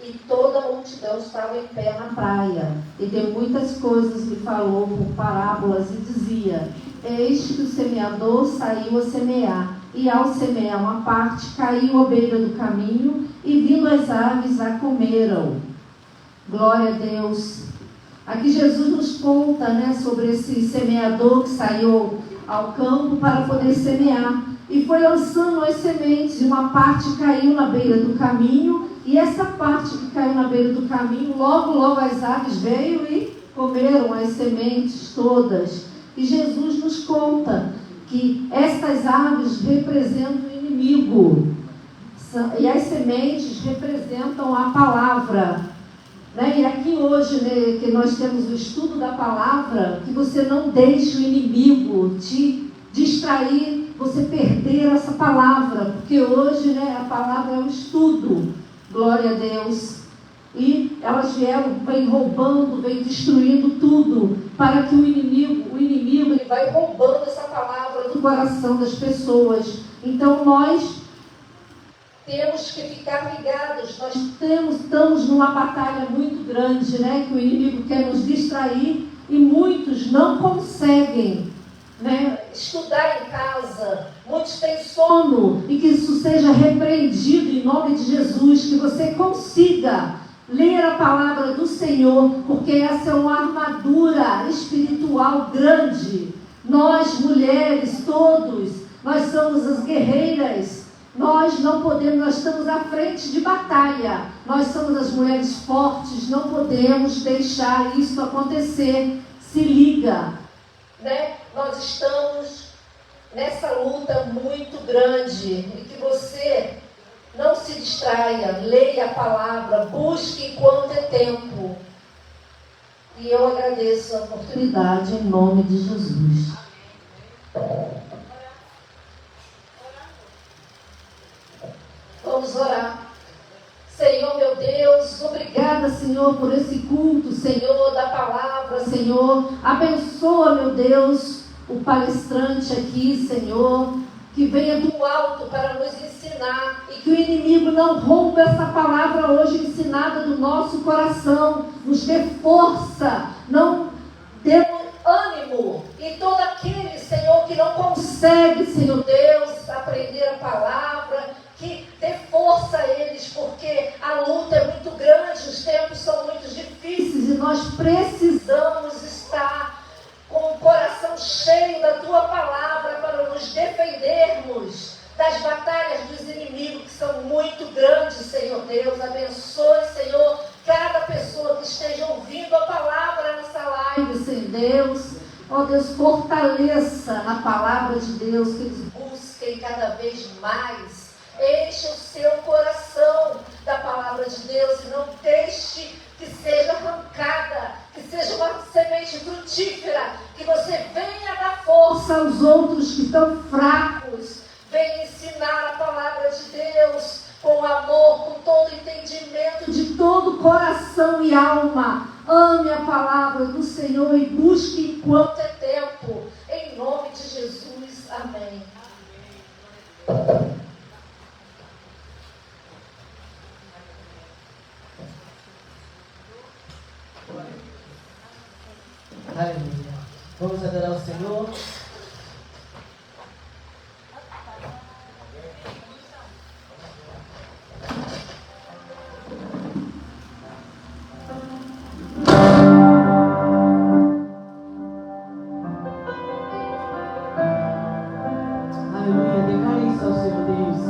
e toda a multidão estava em pé na praia. E deu muitas coisas, lhe falou por parábolas e dizia: eis que o semeador saiu a semear, e ao semear uma parte, caiu à beira do caminho, e vindo as aves a comeram. Glória a Deus. Aqui Jesus nos conta, sobre esse semeador que saiu ao campo para poder semear. E foi lançando as sementes, e uma parte caiu na beira do caminho, e essa parte que caiu na beira do caminho, logo as aves veio e comeram as sementes todas. E Jesus nos conta que estas aves representam o inimigo, e as sementes representam a palavra. E aqui hoje, que nós temos o estudo da palavra, que você não deixe o inimigo te distrair, você perder essa palavra, porque hoje a palavra é o estudo, glória a Deus, e elas vêm roubando, vêm destruindo tudo, para que o inimigo ele vai roubando essa palavra do coração das pessoas. Então nós temos que ficar ligados, nós estamos numa batalha muito grande, que o inimigo quer nos distrair, e muitos não conseguem estudar em casa, muitos têm sono, e que isso seja repreendido em nome de Jesus, que você consiga ler a palavra do Senhor, porque essa é uma armadura espiritual grande. Nós mulheres, todos, nós somos as guerreiras. Nós não podemos, nós estamos à frente de batalha. Nós somos as mulheres fortes, não podemos deixar isso acontecer. Se liga, Nós estamos nessa luta muito grande, e que você não se distraia, leia a palavra, busque enquanto é tempo. E eu agradeço a oportunidade em nome de Jesus. Vamos orar. Senhor, meu Deus, obrigada, Senhor, por esse culto, Senhor, da palavra, Senhor. Abençoa, meu Deus, o palestrante aqui, Senhor, que venha do alto para nos ensinar, e que o inimigo não roube essa palavra hoje ensinada do nosso coração. Nos dê força, não dê ânimo, e todo aquele, Senhor, que não consegue, Senhor Deus, aprender a palavra, que dê força a eles, porque a luta é muito grande, os tempos são muito difíceis, e nós precisamos estar com o coração cheio da Tua palavra para nos defendermos das batalhas dos inimigos, que são muito grandes, Senhor Deus. Abençoe, Senhor, cada pessoa que esteja ouvindo a palavra nessa live, Senhor Deus. Ó Deus, fortaleça na palavra de Deus, que eles busquem cada vez mais. Enche o seu coração da palavra de Deus, e não deixe que seja arrancada, que seja uma semente frutífera, que você venha dar força aos outros que estão fracos. Venha ensinar a palavra de Deus com amor, com todo entendimento, de todo coração e alma. Ame a palavra do Senhor e busque enquanto é tempo. Em nome de Jesus. Amém. Aleluia. Vamos adorar o Senhor. Aleluia. Declare isso ao Senhor Deus.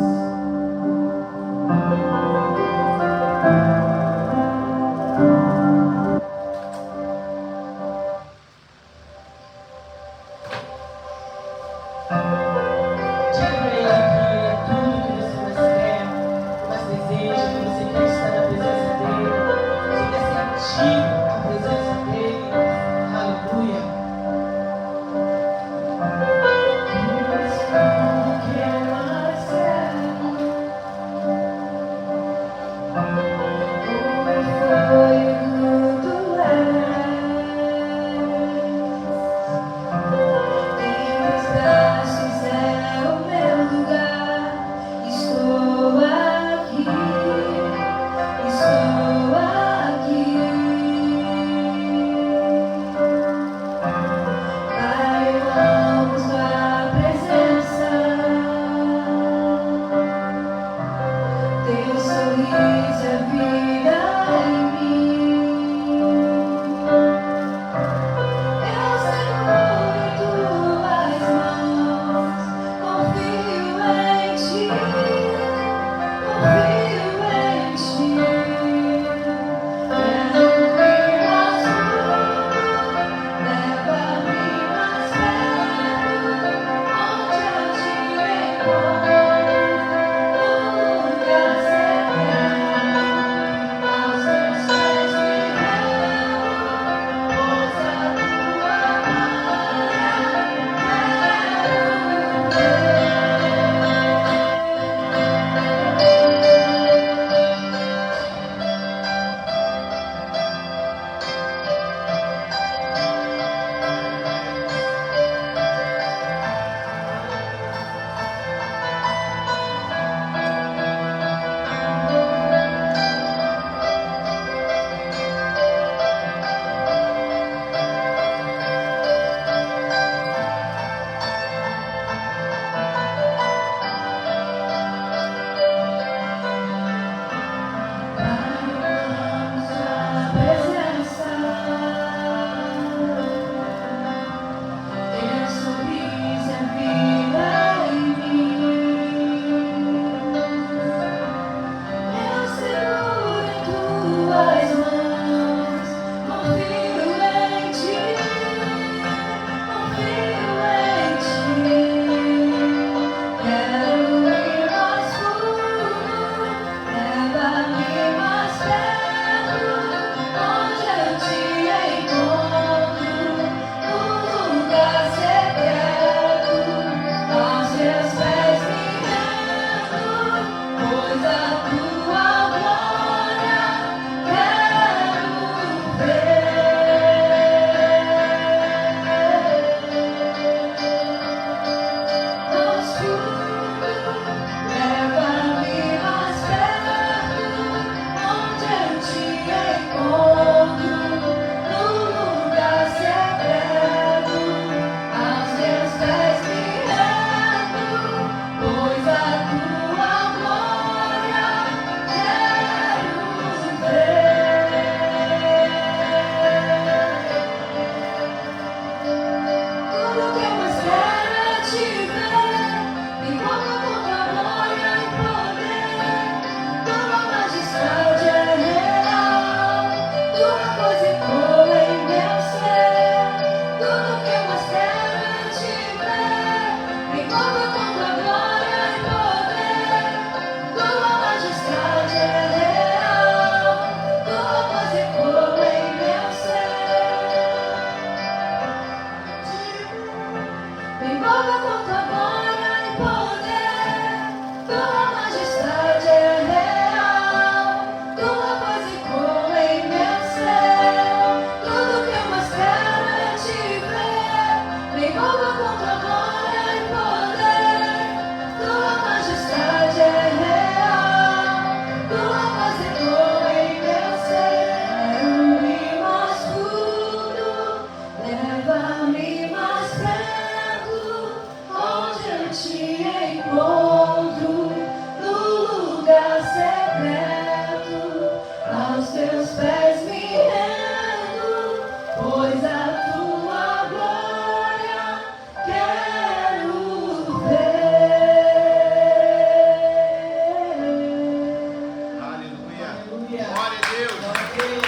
Aleluia. Glória a Deus. Glória a Deus.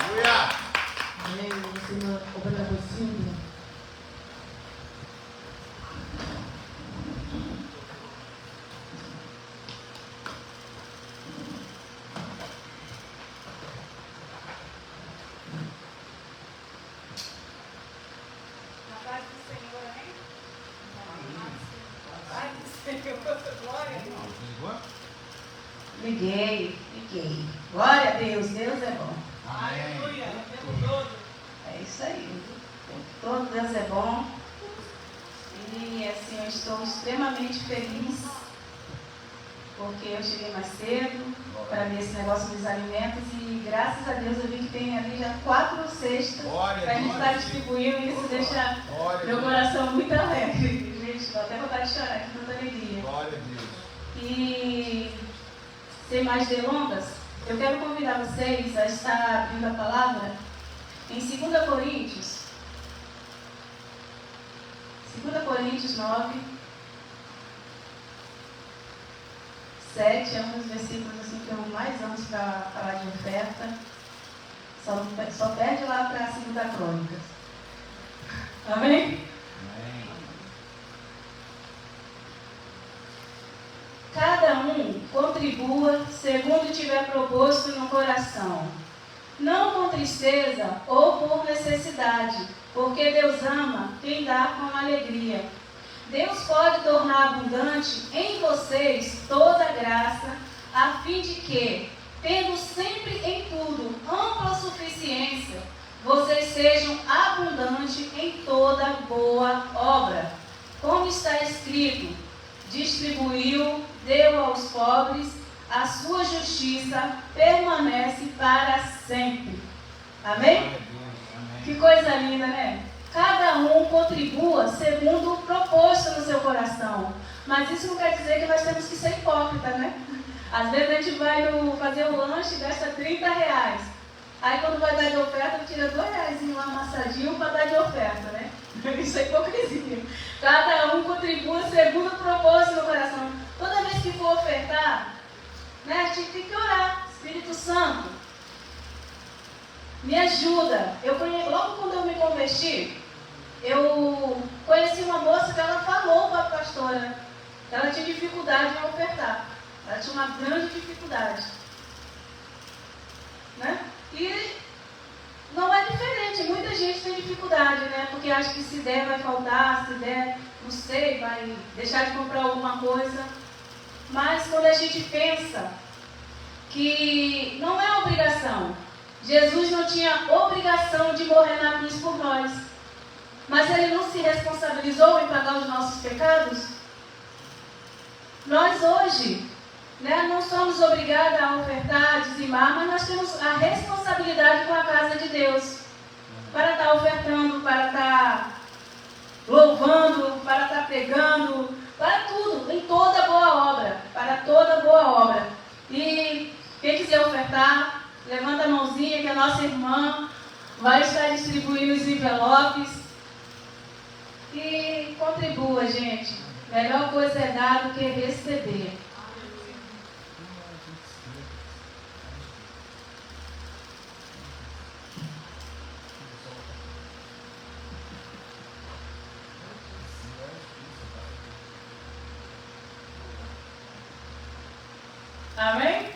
Aleluia. Amém. Você obrigado, Silvia. Liguei. Glória a Deus, Deus é bom. Amém. É isso aí. Todo Deus é bom. E assim, eu estou extremamente feliz porque eu cheguei mais cedo para ver esse negócio dos alimentos e graças a Deus eu vi que tem ali já 4 cestas para a gente estar distribuindo e isso deixa meu coração muito alegre. Gente, dá até vontade de chorar aqui, tanta alegria. Glória a Deus. E sem mais delongas, eu quero convidar vocês a estar abrindo a palavra em 2 Coríntios 9, 7, é um dos versículos assim, que eu mais amo para falar de oferta. Só perde lá para a 2 Crônicas. Amém? Amém. Cada um contribua segundo tiver proposto no coração, não com tristeza ou por necessidade, porque Deus ama quem dá com alegria. Deus pode tornar abundante em vocês toda graça, a fim de que, tendo sempre em tudo ampla suficiência, vocês sejam abundantes em toda boa obra. Como está escrito, distribuiu, deu aos pobres, a sua justiça permanece para sempre. Amém? Que coisa linda, né? Cada um contribua segundo o proposto no seu coração. Mas isso não quer dizer que nós temos que ser hipócritas, né? Às vezes a gente vai fazer o lanche e gasta R$30. Aí quando vai dar de oferta, tira R$2 lá amassadinho para dar de oferta, né? Isso é hipocrisia. Cada um contribua segundo o propósito no coração. Toda vez que for ofertar, né, a gente tem que orar. Espírito Santo, me ajuda. Logo quando eu me converti, eu conheci uma moça que ela falou para a pastora que ela tinha dificuldade em ofertar. Ela tinha uma grande dificuldade. Né? E não é diferente, muita gente tem dificuldade, né? Porque acha que se der vai faltar, se der, não sei, vai deixar de comprar alguma coisa. Mas quando a gente pensa que não é obrigação, Jesus não tinha obrigação de morrer na cruz por nós, mas Ele não se responsabilizou em pagar os nossos pecados. Nós hoje, né, não somos obrigados a ofertar, a dizimar, mas nós temos a responsabilidade com a casa de Deus para estar ofertando, para estar louvando, para estar pregando, para tudo, em toda boa obra, para toda boa obra. E quem quiser ofertar, levanta a mãozinha que a nossa irmã vai estar distribuindo os envelopes. E contribua, gente. Melhor coisa é dar do que receber. Amém?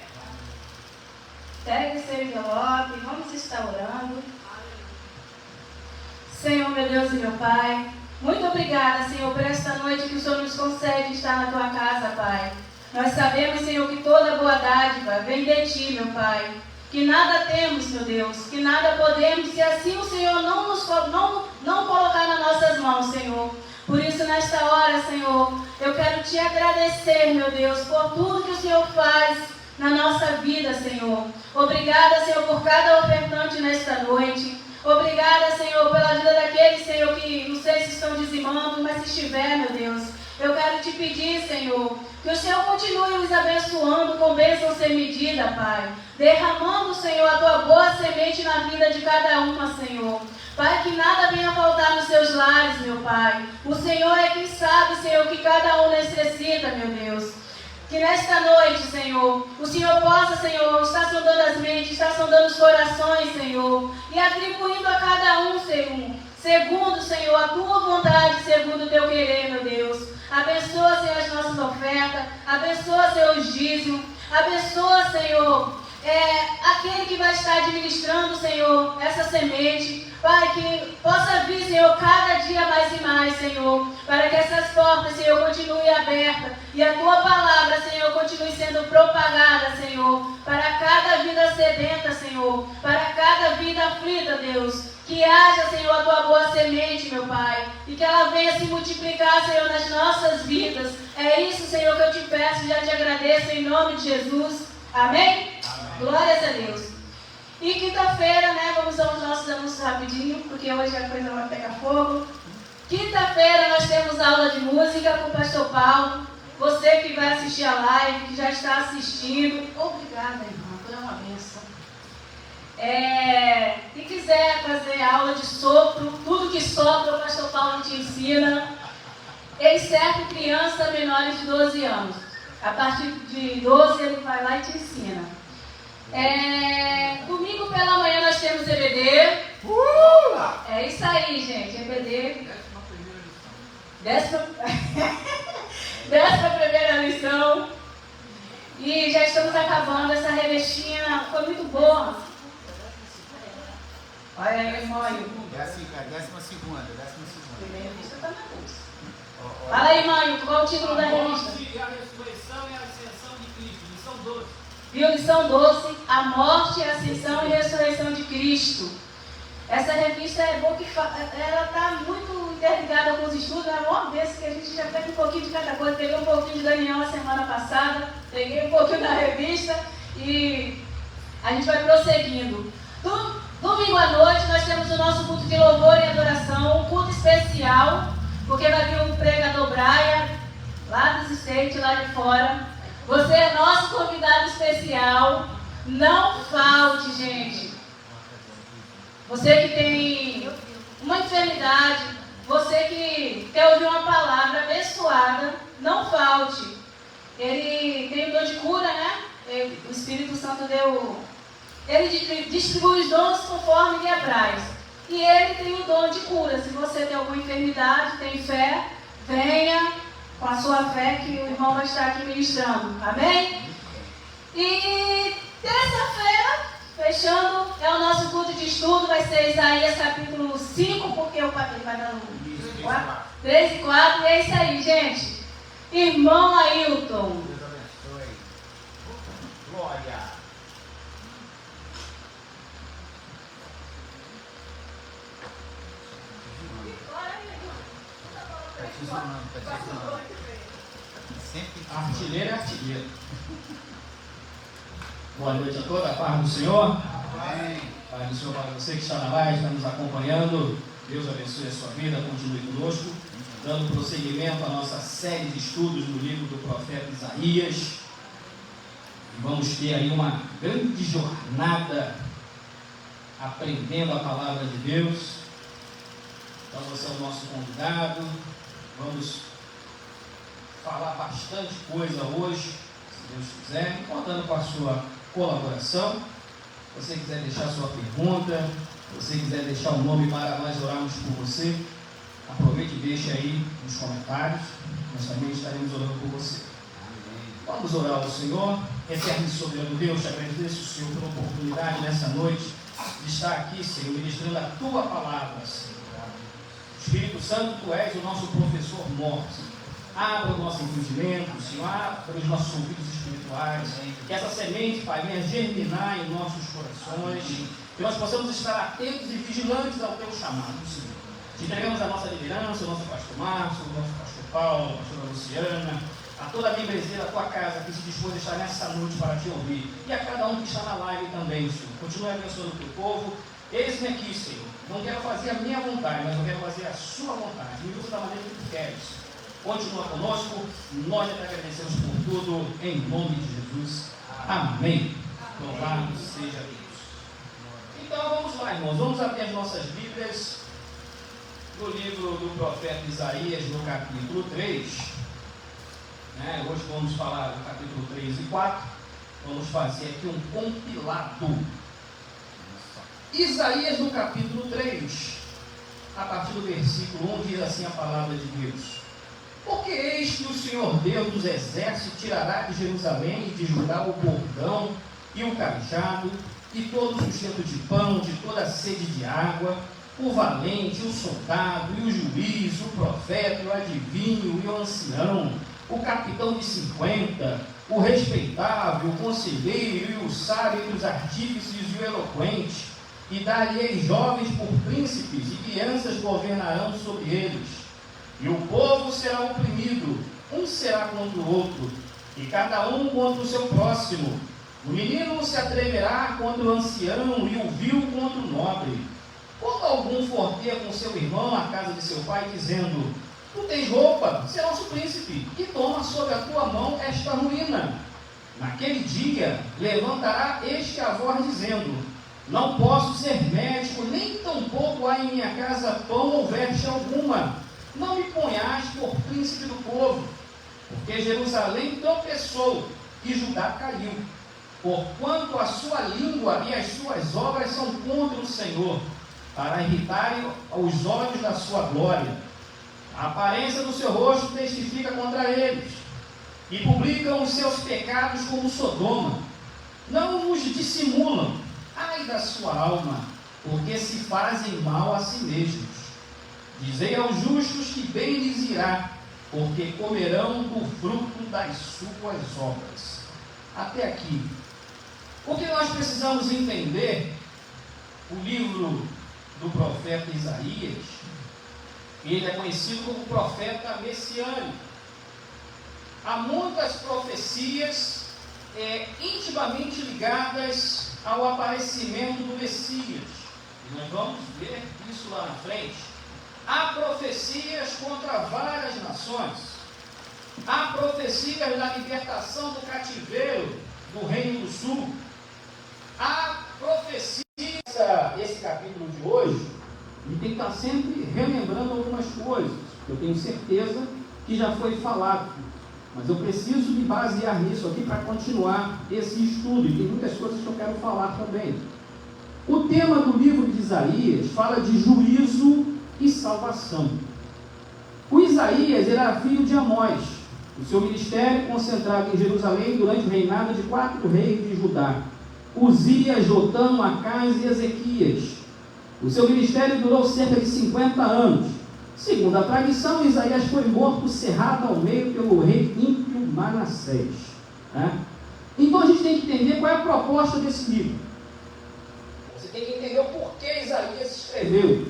Pegue seu envelope, vamos estar orando. Senhor, meu Deus e meu Pai, muito obrigada, Senhor, por esta noite que o Senhor nos concede estar na Tua casa, Pai. Nós sabemos, Senhor, que toda boa dádiva vem de Ti, meu Pai. Que nada temos, meu Deus, que nada podemos, se assim o Senhor não colocar nas nossas mãos, Senhor. Por isso, nesta hora, Senhor, eu quero Te agradecer, meu Deus, por tudo que o Senhor faz na nossa vida, Senhor. Obrigada, Senhor, por cada ofertante nesta noite. Obrigada, Senhor, pela vida daqueles, Senhor, que não sei se estão dizimando, mas se estiver, meu Deus, eu quero Te pedir, Senhor, que o Senhor continue os abençoando com bênção sem medida, Pai. Derramando, Senhor, a Tua boa semente na vida de cada uma, Senhor. Pai, que nada venha faltar nos seus lares, meu Pai. O Senhor é quem sabe, Senhor, que cada um necessita, meu Deus. Que nesta noite, Senhor, o Senhor possa, Senhor, estar sondando as mentes, estar sondando os corações, Senhor, e atribuindo a cada um, Senhor, segundo, Senhor, a tua vontade, segundo o teu querer, meu Deus. Abençoa, Senhor, as nossas ofertas, abençoa, Senhor, os dízimos, abençoa, Senhor, aquele que vai estar administrando, Senhor, essa semente. Pai, que possa vir, Senhor, cada dia mais e mais, Senhor, para que essas portas, Senhor, continuem abertas e a Tua palavra, Senhor, continue sendo propagada, Senhor, para cada vida sedenta, Senhor, para cada vida aflita, Deus. Que haja, Senhor, a Tua boa semente, meu Pai, e que ela venha se multiplicar, Senhor, nas nossas vidas. É isso, Senhor, que eu te peço e já te agradeço em nome de Jesus. Amém? Glórias a Deus. E quinta-feira, né, vamos aos nossos anúncios rapidinho, porque hoje a coisa vai pegar fogo. Quinta-feira nós temos aula de música com o pastor Paulo. Você que vai assistir a live, que já está assistindo, obrigada, irmã, foi uma bênção. E quiser fazer aula de sopro, tudo que sopra o pastor Paulo te ensina. Exceto crianças menores de 12 anos. A partir de 12 ele vai lá e te ensina. Domingo pela manhã nós temos EBD. É isso aí, gente. EBD. 11ª lição. E já estamos acabando essa revistinha. Foi muito boa. Olha aí, irmão. 12ª. Primeira revista está na bolsa. Fala aí, mãe. Qual é o título da revista? A ressurreição e a ascensão de Cristo. Lição 12. Viu? Lição 12, a morte, a ascensão e ressurreição de Cristo. Essa revista é boa, que ela está muito interligada com os estudos. É uma vez que a gente já pega um pouquinho de cada coisa. Peguei um pouquinho de Daniel a semana passada, peguei um pouquinho da revista e a gente vai prosseguindo. Domingo à noite nós temos o nosso culto de louvor e adoração, um culto especial, porque vai vir um pregador Brian, lá dos States, lá de fora. Você é nosso convidado especial. Não falte, gente. Você que tem uma enfermidade, você que quer ouvir uma palavra abençoada, não falte. Ele tem o dom de cura, né? O Espírito Santo deu. Ele distribui os dons conforme lhe apraz. E ele tem o dom de cura. Se você tem alguma enfermidade, tem fé, venha com a sua fé que o irmão vai estar aqui ministrando. Amém? E terça-feira, fechando, é o nosso culto de estudo, vai ser Isaías capítulo 5, porque o papai vai dando 3 e 4, e é isso aí, gente. Irmão Ailton. Deus abençoe. Glória. Artilheiro é artilheiro. Boa noite a todos, a paz do Senhor. Amém. Paz do Senhor para você que está na live, está nos acompanhando. Deus abençoe a sua vida, continue conosco, dando prosseguimento à nossa série de estudos no livro do profeta Isaías. E vamos ter aí uma grande jornada aprendendo a palavra de Deus. Então você é o nosso convidado. Vamos falar bastante coisa hoje, se Deus quiser, contando com a sua colaboração. Se você quiser deixar sua pergunta, se você quiser deixar o nome para nós orarmos por você, aproveite e deixe aí nos comentários. Nós também estaremos orando por você. Vamos orar ao Senhor. Eterno e soberano Deus, te agradeço, Senhor, pela oportunidade nessa noite de estar aqui, Senhor, ministrando a Tua palavra, Senhor. Espírito Santo, Tu és o nosso professor mor. Abra o nosso entendimento, Senhor, abra os nossos ouvidos espirituais, que essa semente, Pai, venha germinar em nossos corações, que nós possamos estar atentos e vigilantes ao Teu chamado, Senhor. Te entregamos a nossa liderança, o nosso pastor Márcio, o nosso pastor Paulo, a pastora Luciana, a toda a membresia da Tua casa que se dispôs a estar nessa noite para Te ouvir, e a cada um que está na live também, Senhor. Continue abençoando o Teu povo. Eis-me aqui, Senhor. Não quero fazer a minha vontade, mas eu quero fazer a Sua vontade. Me usa da maneira que Tu queres. Continua conosco, nós te agradecemos por tudo, em nome de Jesus. Amém. Louvado seja Deus. Então vamos lá, irmãos, vamos abrir as nossas Bíblias no livro do profeta Isaías, no capítulo 3. né? Hoje vamos falar do capítulo 3 e 4. Vamos fazer aqui um compilado. Isaías, no capítulo 3, a partir do versículo 1, diz assim a palavra de Deus: Porque eis que o Senhor Deus dos exércitos tirará de Jerusalém e de Judá o bordão e o cajado, e todo o sustento de pão, de toda a sede de água, o valente, o soldado, e o juiz, o profeta, o adivinho e o ancião, o capitão de 50, o respeitável, o conselheiro e o sábio entre os artífices e o eloquente, e dar-lhe jovens por príncipes, e crianças governarão sobre eles. E o povo será oprimido, um será contra o outro, e cada um contra o seu próximo. O menino se atreverá contra o ancião, e o vil contra o nobre. Quando algum for ter com seu irmão a casa de seu pai, dizendo: Tu tens roupa, será nosso príncipe, e toma sobre a tua mão esta ruína. Naquele dia levantará este a voz, dizendo: Não posso ser médico, nem tampouco há em minha casa pão ou veste alguma. Não me ponhas por príncipe do povo, porque Jerusalém tropeçou e Judá caiu, porquanto a sua língua e as suas obras são contra o Senhor, para irritarem os olhos da sua glória. A aparência do seu rosto testifica contra eles, e publicam os seus pecados como Sodoma. Não os dissimulam, ai da sua alma, porque se fazem mal a si mesmos. Dizei aos justos que bem lhes irá, porque comerão do fruto das suas obras. Até aqui. O que nós precisamos entender, o livro do profeta Isaías, ele é conhecido como profeta messiânico. Há muitas profecias intimamente ligadas ao aparecimento do Messias. E nós vamos ver isso lá na frente. Há profecias contra várias nações. Há profecias da libertação do cativeiro do Reino do Sul. Há profecias. Esse capítulo de hoje, ele tem que estar sempre relembrando algumas coisas. Eu tenho certeza que já foi falado. Mas eu preciso me basear nisso aqui para continuar esse estudo. E tem muitas coisas que eu quero falar também. O tema do livro de Isaías fala de juízo e salvação. O Isaías era filho de Amós. O seu ministério concentrado em Jerusalém durante o reinado de 4 reis de Judá: Uzias, Jotão, Acás e Ezequias. O seu ministério durou cerca de 50 anos. Segundo a tradição, Isaías foi morto cerrado ao meio pelo rei ímpio Manassés. Então a gente tem que entender qual é a proposta desse livro. Você tem que entender o porquê Isaías escreveu.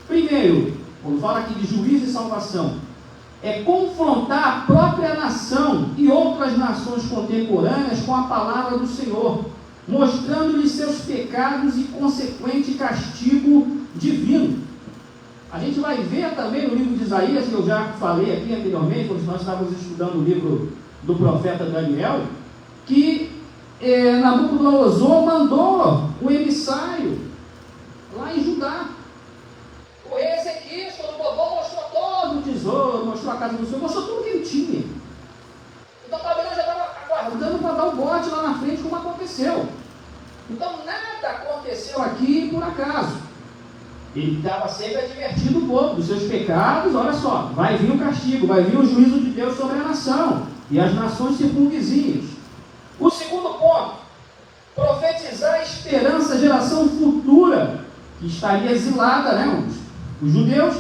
Primeiro, quando fala aqui de juízo e salvação, é confrontar a própria nação e outras nações contemporâneas com a palavra do Senhor, mostrando-lhes seus pecados e consequente castigo divino. A gente vai ver também no livro de Isaías, que eu já falei aqui anteriormente, quando nós estávamos estudando o livro do profeta Daniel, que Nabucodonosor mandou o emissário lá em Judá. O rei Ezequias, quando botou, mostrou todo o tesouro, mostrou a casa do Senhor, mostrou tudo que ele tinha. Então a Babilônia já estava aguardando para dar o bote lá na frente, como aconteceu. Então nada aconteceu aqui por acaso. Ele estava sempre advertindo o povo dos seus pecados. Olha só, vai vir o castigo, vai vir o juízo de Deus sobre a nação e as nações circunvizinhas. O segundo ponto, profetizar a esperança, a geração futura, que estaria exilada, os judeus,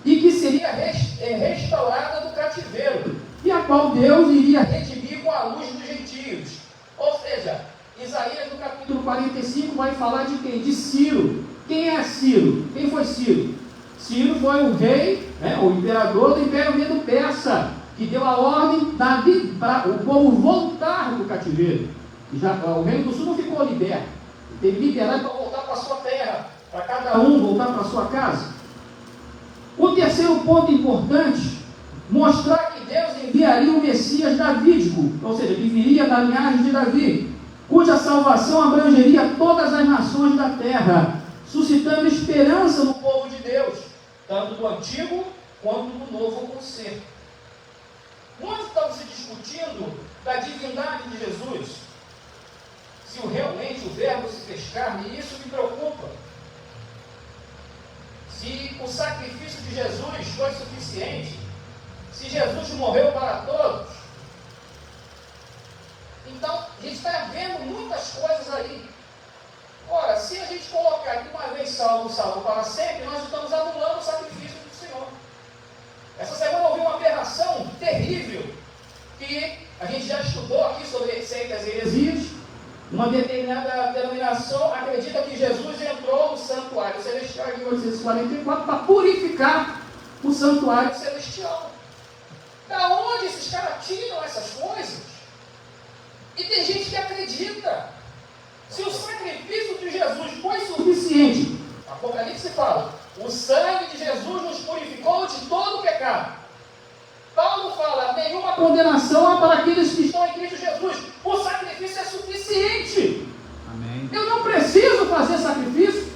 e que seria restaurada do cativeiro, e a qual Deus iria redimir com a luz dos gentios. Ou seja, Isaías no capítulo 45 vai falar de quem? De Ciro. Quem é Ciro? Quem foi Ciro? Ciro foi o rei, o imperador do Império Medo-Persa, que deu a ordem para o povo voltar do cativeiro. E já, o Reino do Sul não ficou liberto, teve liberdade para voltar para a sua terra, para cada um voltar para a sua casa. O terceiro ponto importante, mostrar que Deus enviaria o Messias davídico, ou seja, que viria da linhagem de Davi, cuja salvação abrangeria todas as nações da terra, suscitando esperança no povo de Deus, tanto do antigo quanto do novo concerto. Muitos estão se discutindo da divindade de Jesus. Se realmente o verbo se fez carne, e isso me preocupa. Se o sacrifício de Jesus foi suficiente, se Jesus morreu para todos, então a gente está vendo muitas coisas aí. Ora, se a gente colocar que uma vez salvo, salvo para sempre, nós estamos anulando o sacrifício do Senhor. Essa semana eu ouvi uma aberração terrível, que a gente já estudou aqui sobre seitas e heresias. Uma determinada denominação acredita que Jesus entrou no santuário celestial em 1844 para purificar o santuário celestial. Da onde esses caras tiram essas coisas? E tem gente que acredita. Se o sacrifício de Jesus foi suficiente, Apocalipse fala, o sangue de Jesus nos purificou de todo o pecado. Paulo fala, nenhuma condenação há para aqueles que estão em Cristo Jesus. O sacrifício é suficiente. Amém. Eu não preciso fazer sacrifício.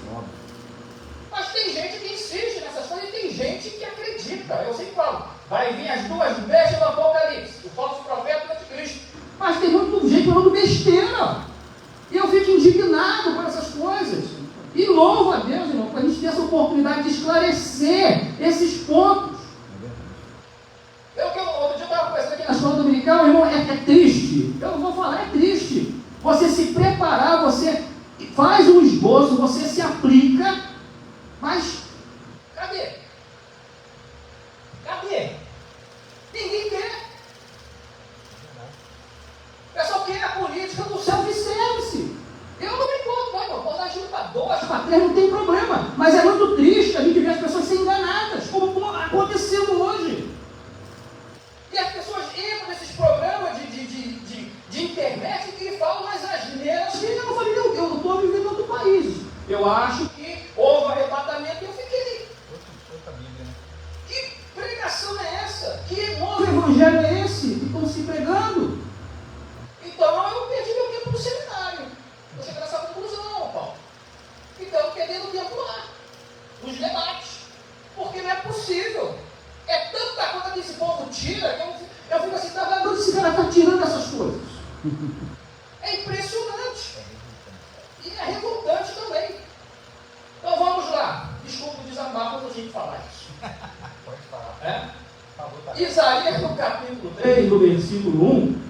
Mas tem gente que insiste nessas coisas e tem gente que acredita. Eu sempre falo, vai vir as duas bestas do Apocalipse, o falso profeta e o anticristo. Mas tem muito gente falando besteira. E eu fico indignado com essas coisas. E louvo a Deus, irmão, para a gente ter essa oportunidade de esclarecer esses pontos. Outro dia eu estava conversando aqui na escola dominical, irmão, é triste. Eu não vou falar, é triste. Você se preparar, você faz um esboço, você se aplica, mas cadê? Cadê? Ninguém quer. O pessoal quer a política do self-service. Eu não me importo, não, irmão. Pode agir para 2, para 3, não tem problema. Mas é muito triste a gente ver as pessoas serem enganadas, como acontecendo hoje. E as pessoas entram nesses programas de internet e falam umas asneiras que eu falei, eu não estou vivendo em outro país. Eu acho que houve arrebatamento e eu fiquei. Outra Bíblia, né? Que pregação é essa? Que novo evangelho é esse que estão se pregando? Então eu perdi meu tempo no seminário. Eu cheguei nessa conclusão, Paulo. Então perdendo tempo lá, nos debates. Porque não é possível. É tanta coisa que esse povo tira que eu fico assim, tá vendo onde esse cara está tirando essas coisas? É impressionante. E é revoltante também. Então vamos lá. Desculpa o desabafo quando a gente falar isso. Pode falar. É? Tá. Isaías no capítulo 3, no versículo 1,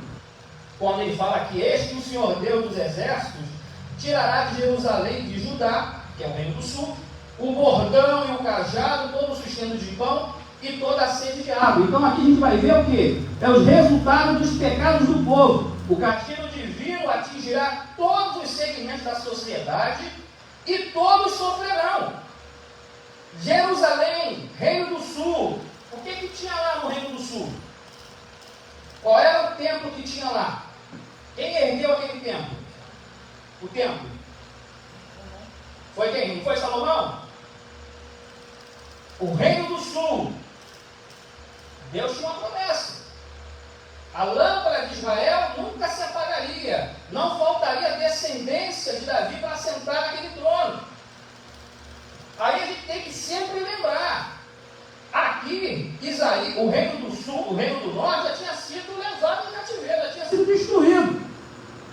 quando ele fala que este o Senhor Deus dos exércitos tirará de Jerusalém e de Judá, que é o reino do sul, o bordão e o cajado, todo o sustento de pão e toda a sede de água. Então aqui a gente vai ver o que? É os resultados dos pecados do povo. O castigo divino atingirá todos os segmentos da sociedade e todos sofrerão. Jerusalém, reino do sul. O que tinha lá no reino do sul? Qual era o templo que tinha lá? Quem ergueu aquele templo? O templo? Foi quem? Não foi Salomão? O reino do sul. Deus tinha uma promessa. A lâmpada de Israel nunca se apagaria. Não faltaria descendência de Davi para sentar naquele trono. Aí a gente tem que sempre lembrar. Aqui, Isaías, o reino do sul, o reino do norte já tinha sido levado em cativeiro, já tinha sido destruído.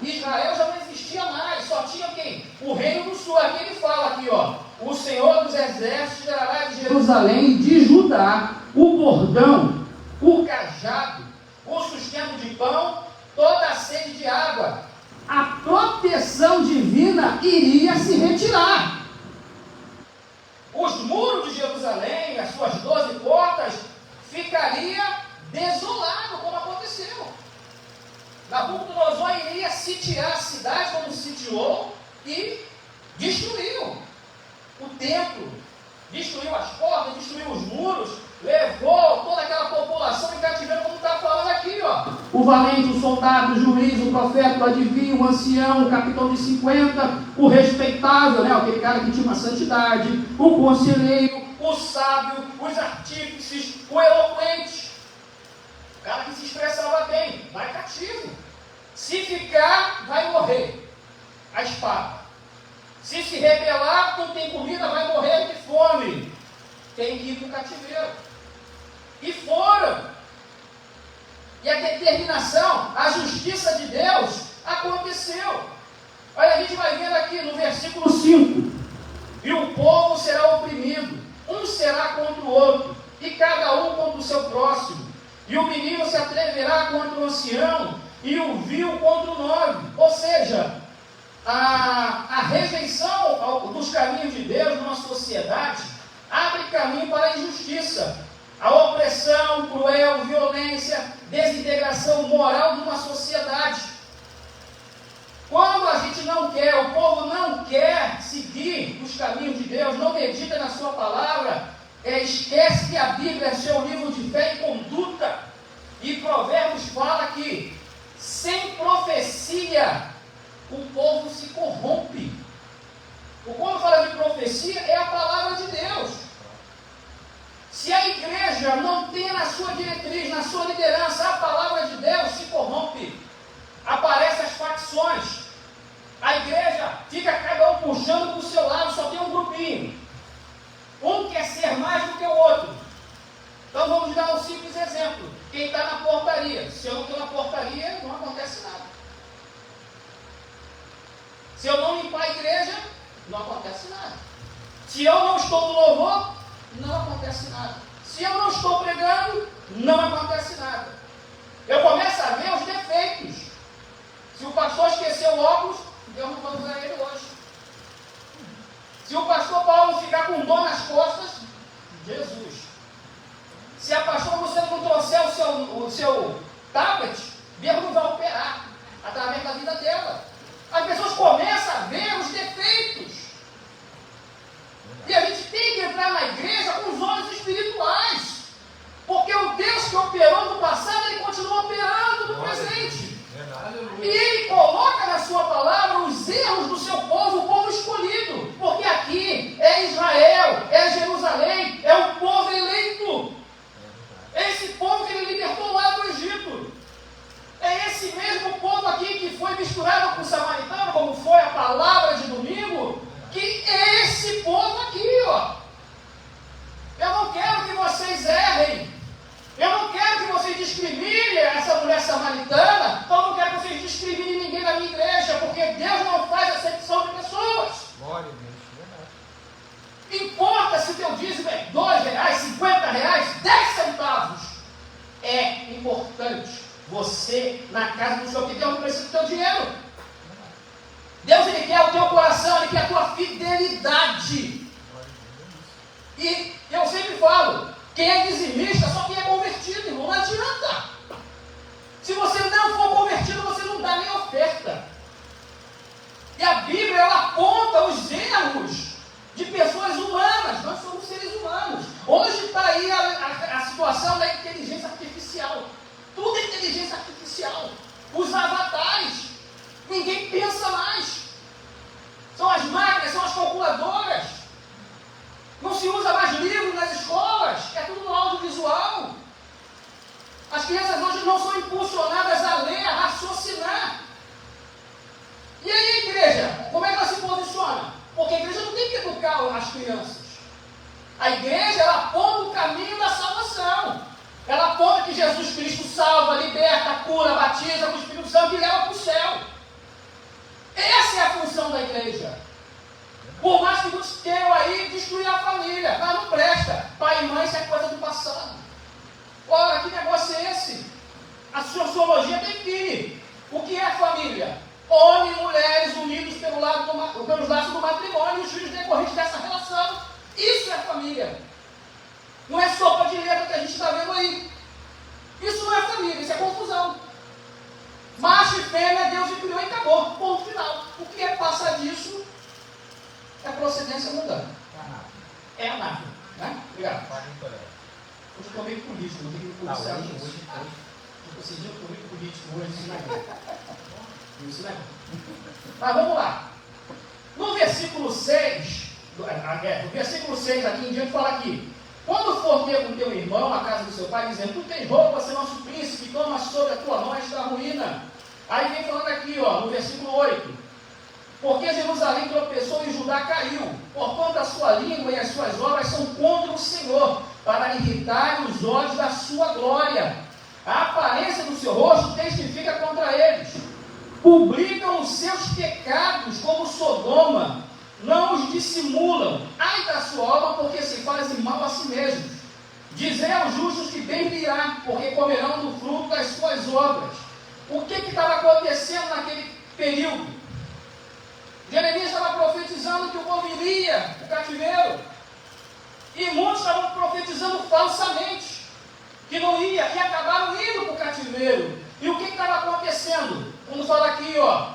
Israel já não existia mais, só tinha quem? O reino do sul. Aqui ele fala aqui, ó. O Senhor dos exércitos tirará de Jerusalém e de Judá o bordão, o cajado, o sustento de pão, toda a sede de água. A proteção divina iria se retirar. Os muros de Jerusalém, as suas 12 portas, ficaria desolado, como aconteceu. Nabucodonosor iria sitiar a cidade como sitiou e destruiu o templo, destruiu as portas, destruiu os muros, levou toda aquela população em cativeiro, como está falando aqui, ó. O valente, o soldado, o juiz, o profeta, o adivinho, o ancião, o capitão de 50, o respeitável, né? Aquele cara que tinha uma santidade, o conselheiro, o sábio, os artífices, o eloquente, o cara que se expressava bem, vai cativo. Se ficar, vai morrer a espada. Se rebelar, não tem comida, vai morrer de fome. Tem que ir para o cativeiro. E foram. e a determinação, a justiça de Deus aconteceu. Olha, a gente vai vendo aqui no versículo 5: e o povo será oprimido, um será contra o outro, e cada um contra o seu próximo. E o menino se atreverá contra o ancião, e o vil contra o nobre. Ou seja, a rejeição dos caminhos de Deus numa sociedade abre caminho para a injustiça, a opressão cruel, violência, desintegração moral de uma sociedade. Quando a gente não quer, o povo não quer seguir os caminhos de Deus, não medita na sua palavra, esquece que a Bíblia é seu livro de fé e conduta. E Provérbios fala que sem profecia o povo se corrompe. Quando fala de profecia, é a palavra de Deus. Se a igreja não tem na sua diretriz, na sua liderança, a palavra de Deus, se corrompe. Aparecem as facções. A igreja fica cada um puxando para o seu lado, só tem um grupinho. Um quer ser mais do que o outro. Então vamos dar um simples exemplo. Quem está na portaria. Se eu não estou na portaria, não acontece nada. Se eu não limpar a igreja, não acontece nada. Se eu não estou no louvor, não acontece nada. Se eu não estou pregando, não acontece nada. Eu começo a ver os defeitos. Se o pastor esqueceu o óculos, Deus não vai usar ele hoje. Se o pastor Paulo ficar com dor nas costas, Jesus. Se a pastora Luciana não trouxer o seu tablet, Deus não vai operar através da vida dela. As pessoas começam a ver os defeitos. E a gente tem que entrar na igreja com os olhos espirituais. Porque o Deus que operou no passado, Ele continua operando no presente. E Ele coloca na sua palavra os erros do seu povo, o povo escolhido. Porque aqui é Israel, é Jerusalém, é o povo eleito. É esse povo que Ele libertou lá do Egito. É esse mesmo povo aqui que foi misturado com o samaritano, como foi a palavra de domingo, que é esse povo aqui, ó. Eu não quero que vocês errem. Eu não quero que vocês discriminem essa mulher samaritana. Então eu não quero que vocês discriminem ninguém na minha igreja, porque Deus não faz acepção de pessoas. Glória a Deus. Importa se o teu dízimo é R$2, R$50, 10 centavos. É importante você na casa do Senhor, porque Deus não precisa do teu dinheiro. Deus, Ele quer o teu coração, Ele quer a tua fidelidade. E eu sempre falo, quem é dizimista só quem é convertido, irmão, não adianta. Se você não for convertido, você não dá nem oferta. E a Bíblia, ela aponta os erros de pessoas humanas. Nós somos seres humanos. Hoje está aí a situação da inteligência artificial. Tudo é inteligência artificial. Os avatares. Ninguém pensa mais. São as máquinas, são as calculadoras. Não se usa mais livro nas escolas. É tudo no audiovisual. As crianças hoje não são impulsionadas a ler, a raciocinar. E aí a igreja? Como é que ela se posiciona? Porque a igreja não tem que educar as crianças. A igreja, ela aponta o caminho da salvação. Ela aponta que Jesus Cristo salva, liberta, cura, batiza com o Espírito Santo e leva para o céu. Essa é a função da igreja. Por mais que muitos queiram aí destruir a família, mas não presta. Pai e mãe, isso é coisa do passado. Ora, que negócio é esse? A sociologia define o que é a família. Homens e mulheres unidos pelos laços do matrimônio e os filhos decorrentes dessa relação. Isso é família. Não é sopa de letra que a gente está vendo aí. Isso não é família, isso é confusão. Macho e fêmea, Deus criou e acabou. Ponto final. O que é passar disso é procedência mundana. É anáfema. Né? Obrigado. Hoje eu estou meio político, não tenho que policiar isso. Esse dia eu estou meio político hoje, isso não é bom. Isso não é bom. Mas vamos lá. No versículo 6, no versículo 6 aqui em diante, fala aqui: quando for ter com teu irmão a casa do seu pai, dizendo, tu tens roupa, ser nosso príncipe, toma sobre a tua mão esta ruína. Aí vem falando aqui, ó, no versículo 8: porque Jerusalém tropeçou e Judá caiu, porquanto a sua língua e as suas obras são contra o Senhor, para irritar os olhos da sua glória. A aparência do seu rosto testifica contra eles. Publicam os seus pecados como Sodoma, não os dissimulam. Ai da sua alma, porque se fazem mal a si mesmos. Dizei aos justos que bem virá, porque comerão do fruto das suas obras. O que estava acontecendo naquele período? Jeremias estava profetizando que o povo iria para o cativeiro. E muitos estavam profetizando falsamente que não ia, e acabaram indo para o cativeiro. E o que estava acontecendo? Quando fala aqui, ó,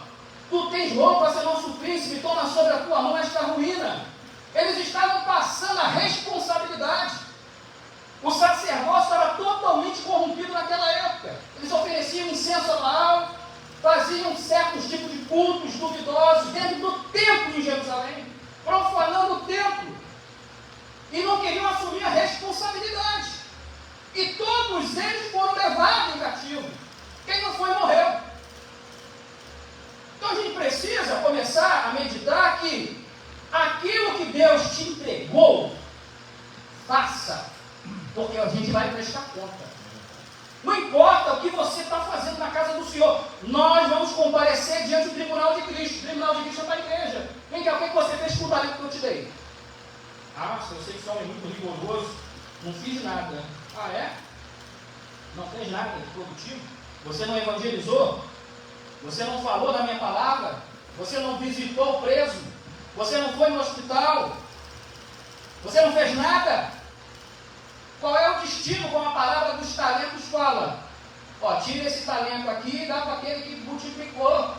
tu tens roupa, ser nosso príncipe, toma sobre a tua mão esta ruína. Eles estavam passando a responsabilidade. O sacerdócio estava totalmente corrompido naquela época. Eles ofereciam incenso a Baal, faziam certos tipos de cultos duvidosos dentro do templo em Jerusalém, profanando o templo. E não queriam assumir a responsabilidade. E todos eles foram levados em cativo. Quem não foi, morreu. Então a gente precisa começar a meditar que aquilo que Deus te entregou, faça, porque a gente vai prestar conta. Não importa o que você está fazendo na casa do Senhor, nós vamos comparecer diante do tribunal de Cristo. O tribunal de Cristo é para a igreja. Vem cá, o que você fez com o talento que eu te dei? Ah, se eu sei que esse homem é muito rigoroso, não fiz nada. Ah, é? Não fez nada de produtivo? Você não evangelizou? Você não falou da minha palavra? Você não visitou o preso? Você não foi no hospital? Você não fez nada? Qual é o destino, como a palavra dos talentos fala? Ó, tira esse talento aqui e dá para aquele que multiplicou.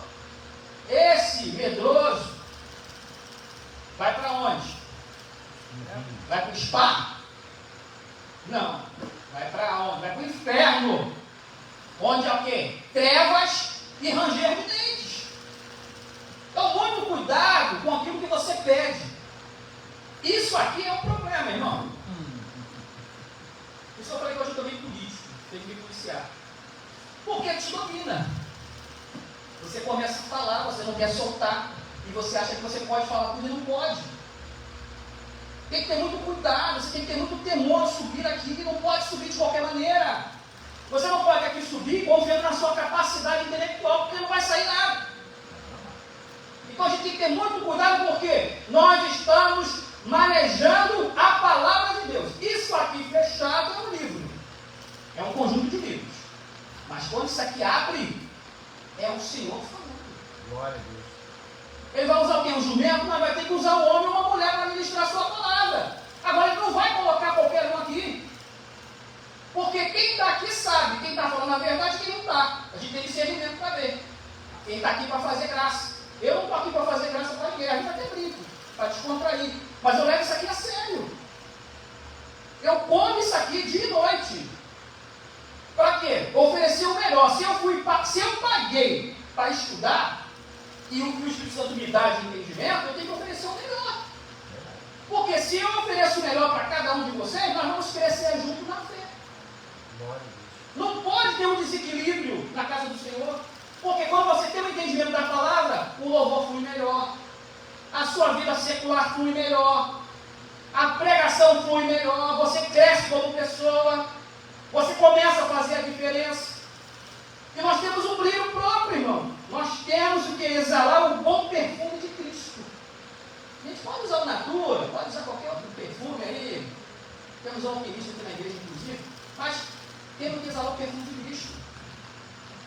Esse medroso vai para onde? Vai para o spa? Não. Vai para onde? Vai para o inferno. Onde é o quê? Trevas e ranger de dentes. Então, muito cuidado com aquilo que você pede. Isso aqui é um problema, irmão. Isso eu falei que hoje eu estou meio político, tem que me policiar. Porque te domina. Você começa a falar, você não quer soltar, e você acha que você pode falar tudo e não pode. Tem que ter muito cuidado, você tem que ter muito temor ao subir aqui, e não pode subir de qualquer maneira. Você não pode aqui subir confiando na sua capacidade intelectual, porque não vai sair nada. Então a gente tem que ter muito cuidado, porque nós estamos manejando a palavra de Deus. Isso aqui fechado é um livro, é um conjunto de livros. Mas quando isso aqui abre, é o Senhor falando. Glória a Deus. Ele vai usar o quê? Um jumento? Mas vai ter que usar um homem ou uma mulher para ministrar a sua palavra. Agora ele não vai colocar qualquer um aqui. Porque quem está aqui sabe, quem está falando a verdade e quem não está. A gente tem discernimento para ver. Quem está aqui para fazer graça. Eu não estou aqui para fazer graça para ninguém, a gente até brinco, para descontrair. Mas eu levo isso aqui a sério. Eu como isso aqui dia e noite. Para quê? Oferecer o melhor. Se eu paguei para estudar, e o que o Espírito Santo me dá de entendimento, eu tenho que oferecer o melhor. Porque se eu ofereço o melhor para cada um de vocês, nós vamos crescer junto na fé. Não pode ter um desequilíbrio na casa do Senhor. Porque quando você tem um entendimento da palavra, o louvor flui melhor. A sua vida secular flui melhor. A pregação flui melhor. Você cresce como pessoa. Você começa a fazer a diferença. E nós temos um brilho próprio, irmão. Nós temos o que? Exalar o bom perfume de Cristo. A gente pode usar o Natura, pode usar qualquer outro perfume aí. Temos um alquimista aqui na igreja, inclusive. Mas temos que exalar o perfume de Cristo.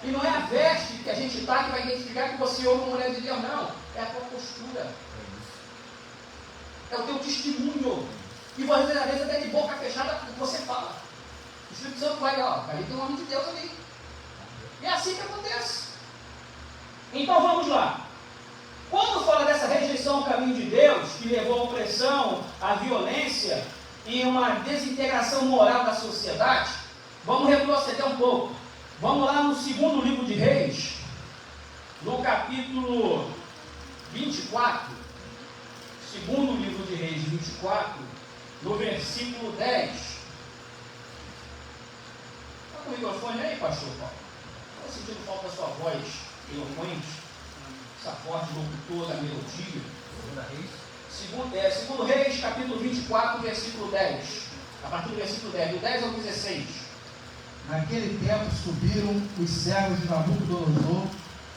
E não é a veste que a gente está que vai identificar que você ouve uma mulher de Deus, não. É a tua postura. É o teu testemunho. E às vezes até de boca fechada você fala. O Espírito Santo vai, ó, ali tem o nome de Deus ali. E é assim que acontece. Então vamos lá. Quando fala dessa rejeição ao caminho de Deus, que levou à opressão, à violência e uma desintegração moral da sociedade, vamos retroceder um pouco. Vamos lá no segundo livro de Reis, no capítulo 24. Segundo livro de Reis 24, no versículo 10. Está com o microfone aí, pastor Paulo? Estou sentindo falta da sua voz eloquente, essa forte locutor da melodia. Segundo Reis, capítulo 24, versículo 10. A partir do versículo 10, do 10 ao 16. Naquele tempo subiram os servos de Nabucodonosor,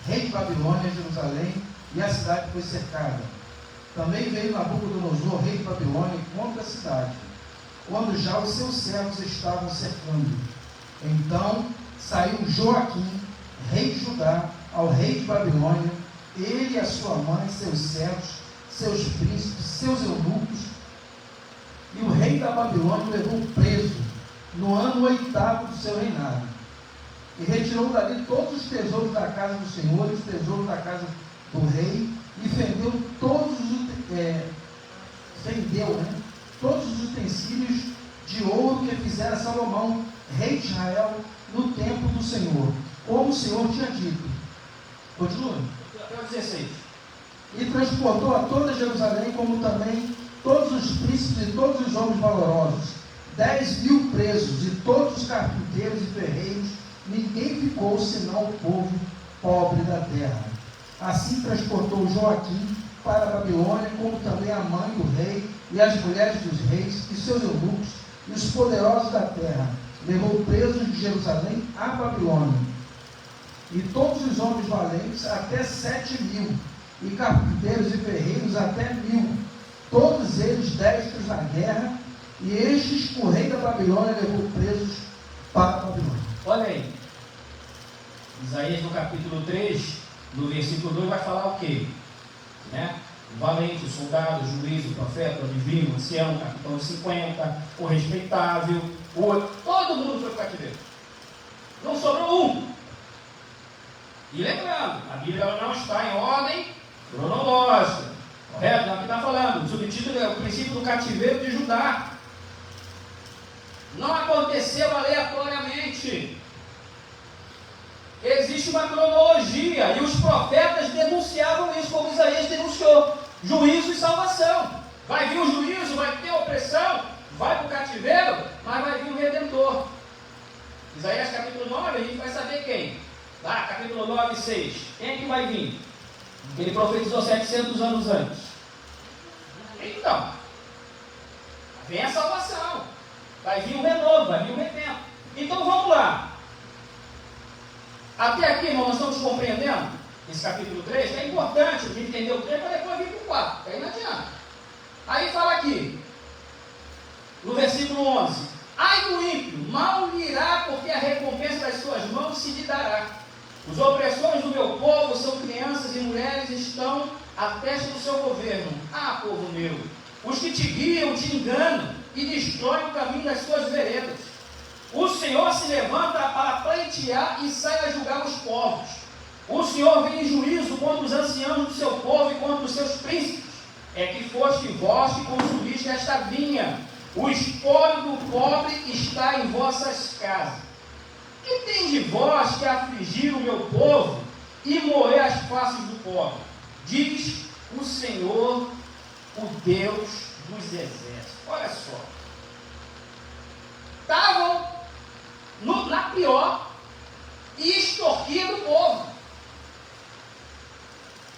rei de Babilônia, a Jerusalém, e a cidade foi cercada. Também veio Nabucodonosor, rei de Babilônia, contra a cidade, quando já os seus servos estavam cercando. Então saiu Joaquim, rei de Judá, ao rei de Babilônia, ele, a sua mãe, seus servos, seus príncipes, seus eunucos, e o rei da Babilônia o levou preso no ano 8º do seu reinado, e retirou dali todos os tesouros da casa do Senhor e os tesouros da casa do rei, e fendeu todos os utensílios de ouro que fizera Salomão, rei de Israel, no templo do Senhor, como o Senhor tinha dito. Continua. Até o 16. E transportou a toda Jerusalém, como também todos os príncipes e todos os homens valorosos, 10.000 presos, e todos os carpinteiros e ferreiros, ninguém ficou senão o povo pobre da terra. Assim transportou Joaquim para a Babilônia, como também a mãe do rei, e as mulheres dos reis, e seus eunucos, e os poderosos da terra. Levou presos de Jerusalém à Babilônia. E todos os homens valentes, até 7.000, e carpinteiros e ferreiros até 1.000, todos eles destros na guerra, e estes o rei da Babilônia levou presos para a Babilônia. Olha aí, Isaías no capítulo 3, no versículo 2, vai falar o quê? Né? O valente, o soldado, o juiz, o profeta, o divino, o ancião, o capitão de 50, o respeitável, todo mundo foi para o cativeiro. Não sobrou um. E lembrando, a Bíblia não está em ordem cronológica, correto? Não é o que está falando. O subtítulo é o princípio do cativeiro de Judá. Não aconteceu aleatoriamente. Existe uma cronologia, e os profetas denunciavam isso, como Isaías denunciou: juízo e salvação. Vai vir o juízo, vai ter opressão, vai para o cativeiro, mas vai vir o Redentor. Isaías capítulo 9, a gente vai saber quem. Lá, capítulo 9 e 6. Quem é que vai vir? Ele profetizou 700 anos antes. Então, vem a salvação. Vai vir o renovo, vai vir o retento. Então vamos lá. Até aqui, irmão, nós estamos compreendendo esse capítulo 3, que é importante a gente entender o 3 para depois vir para o 4, que aí não adianta. Aí fala aqui, no versículo 11: ai do ímpio, mal lhe irá, porque a recompensa das suas mãos se lhe dará. Os opressores do meu povo são crianças e mulheres, estão à testa do seu governo. Ah, povo meu, os que te guiam te enganam e destroem o caminho das suas veredas. O Senhor se levanta para pleitear e sai a julgar os povos. O Senhor vem em juízo contra os anciãos do seu povo e contra os seus príncipes. É que foste vós que consumiste esta vinha. O espólio do pobre está em vossas casas. Que tem de vós que afligir o meu povo e moer as faces do pobre? Diz o Senhor, o Deus dos exércitos. Olha só. Estavam na pior e extorquindo o povo.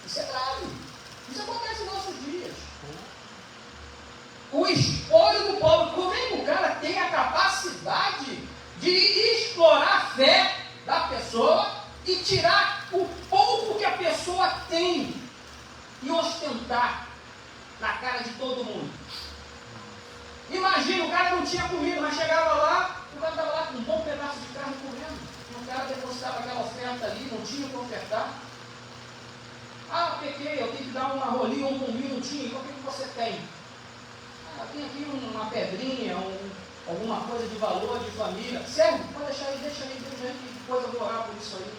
Isso é grave. Isso acontece nos nossos dias. O espólio do povo. Como é que o cara tem a capacidade de explorar a fé da pessoa e tirar o pouco que a pessoa tem e ostentar na cara de todo mundo? Imagina, o cara não tinha comida, mas chegava lá, o cara estava lá com um bom pedaço de carne comendo, e o cara depositava aquela oferta ali, não tinha para ofertar. Ah, pequei, eu tenho que dar uma rolinha, um minutinho, então o que você tem? Ah, tem aqui uma pedrinha, alguma coisa de valor, de família. Sério, pode deixar aí, deixa aí, depois eu vou orar por isso aí.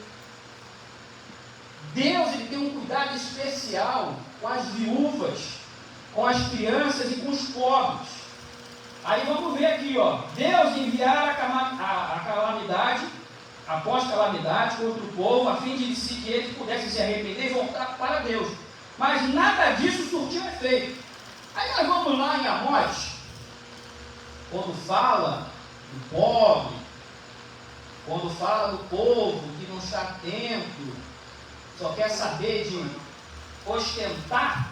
Deus, ele tem um cuidado especial com as viúvas, com as crianças e com os pobres. Aí vamos ver aqui, ó. Deus enviara a calamidade, após calamidade, contra o povo, a fim de que eles pudessem se arrepender e voltar para Deus. Mas nada disso surtiu efeito. Aí nós vamos lá em Amós, quando fala do pobre, quando fala do povo que não está atento, só quer saber de ostentar.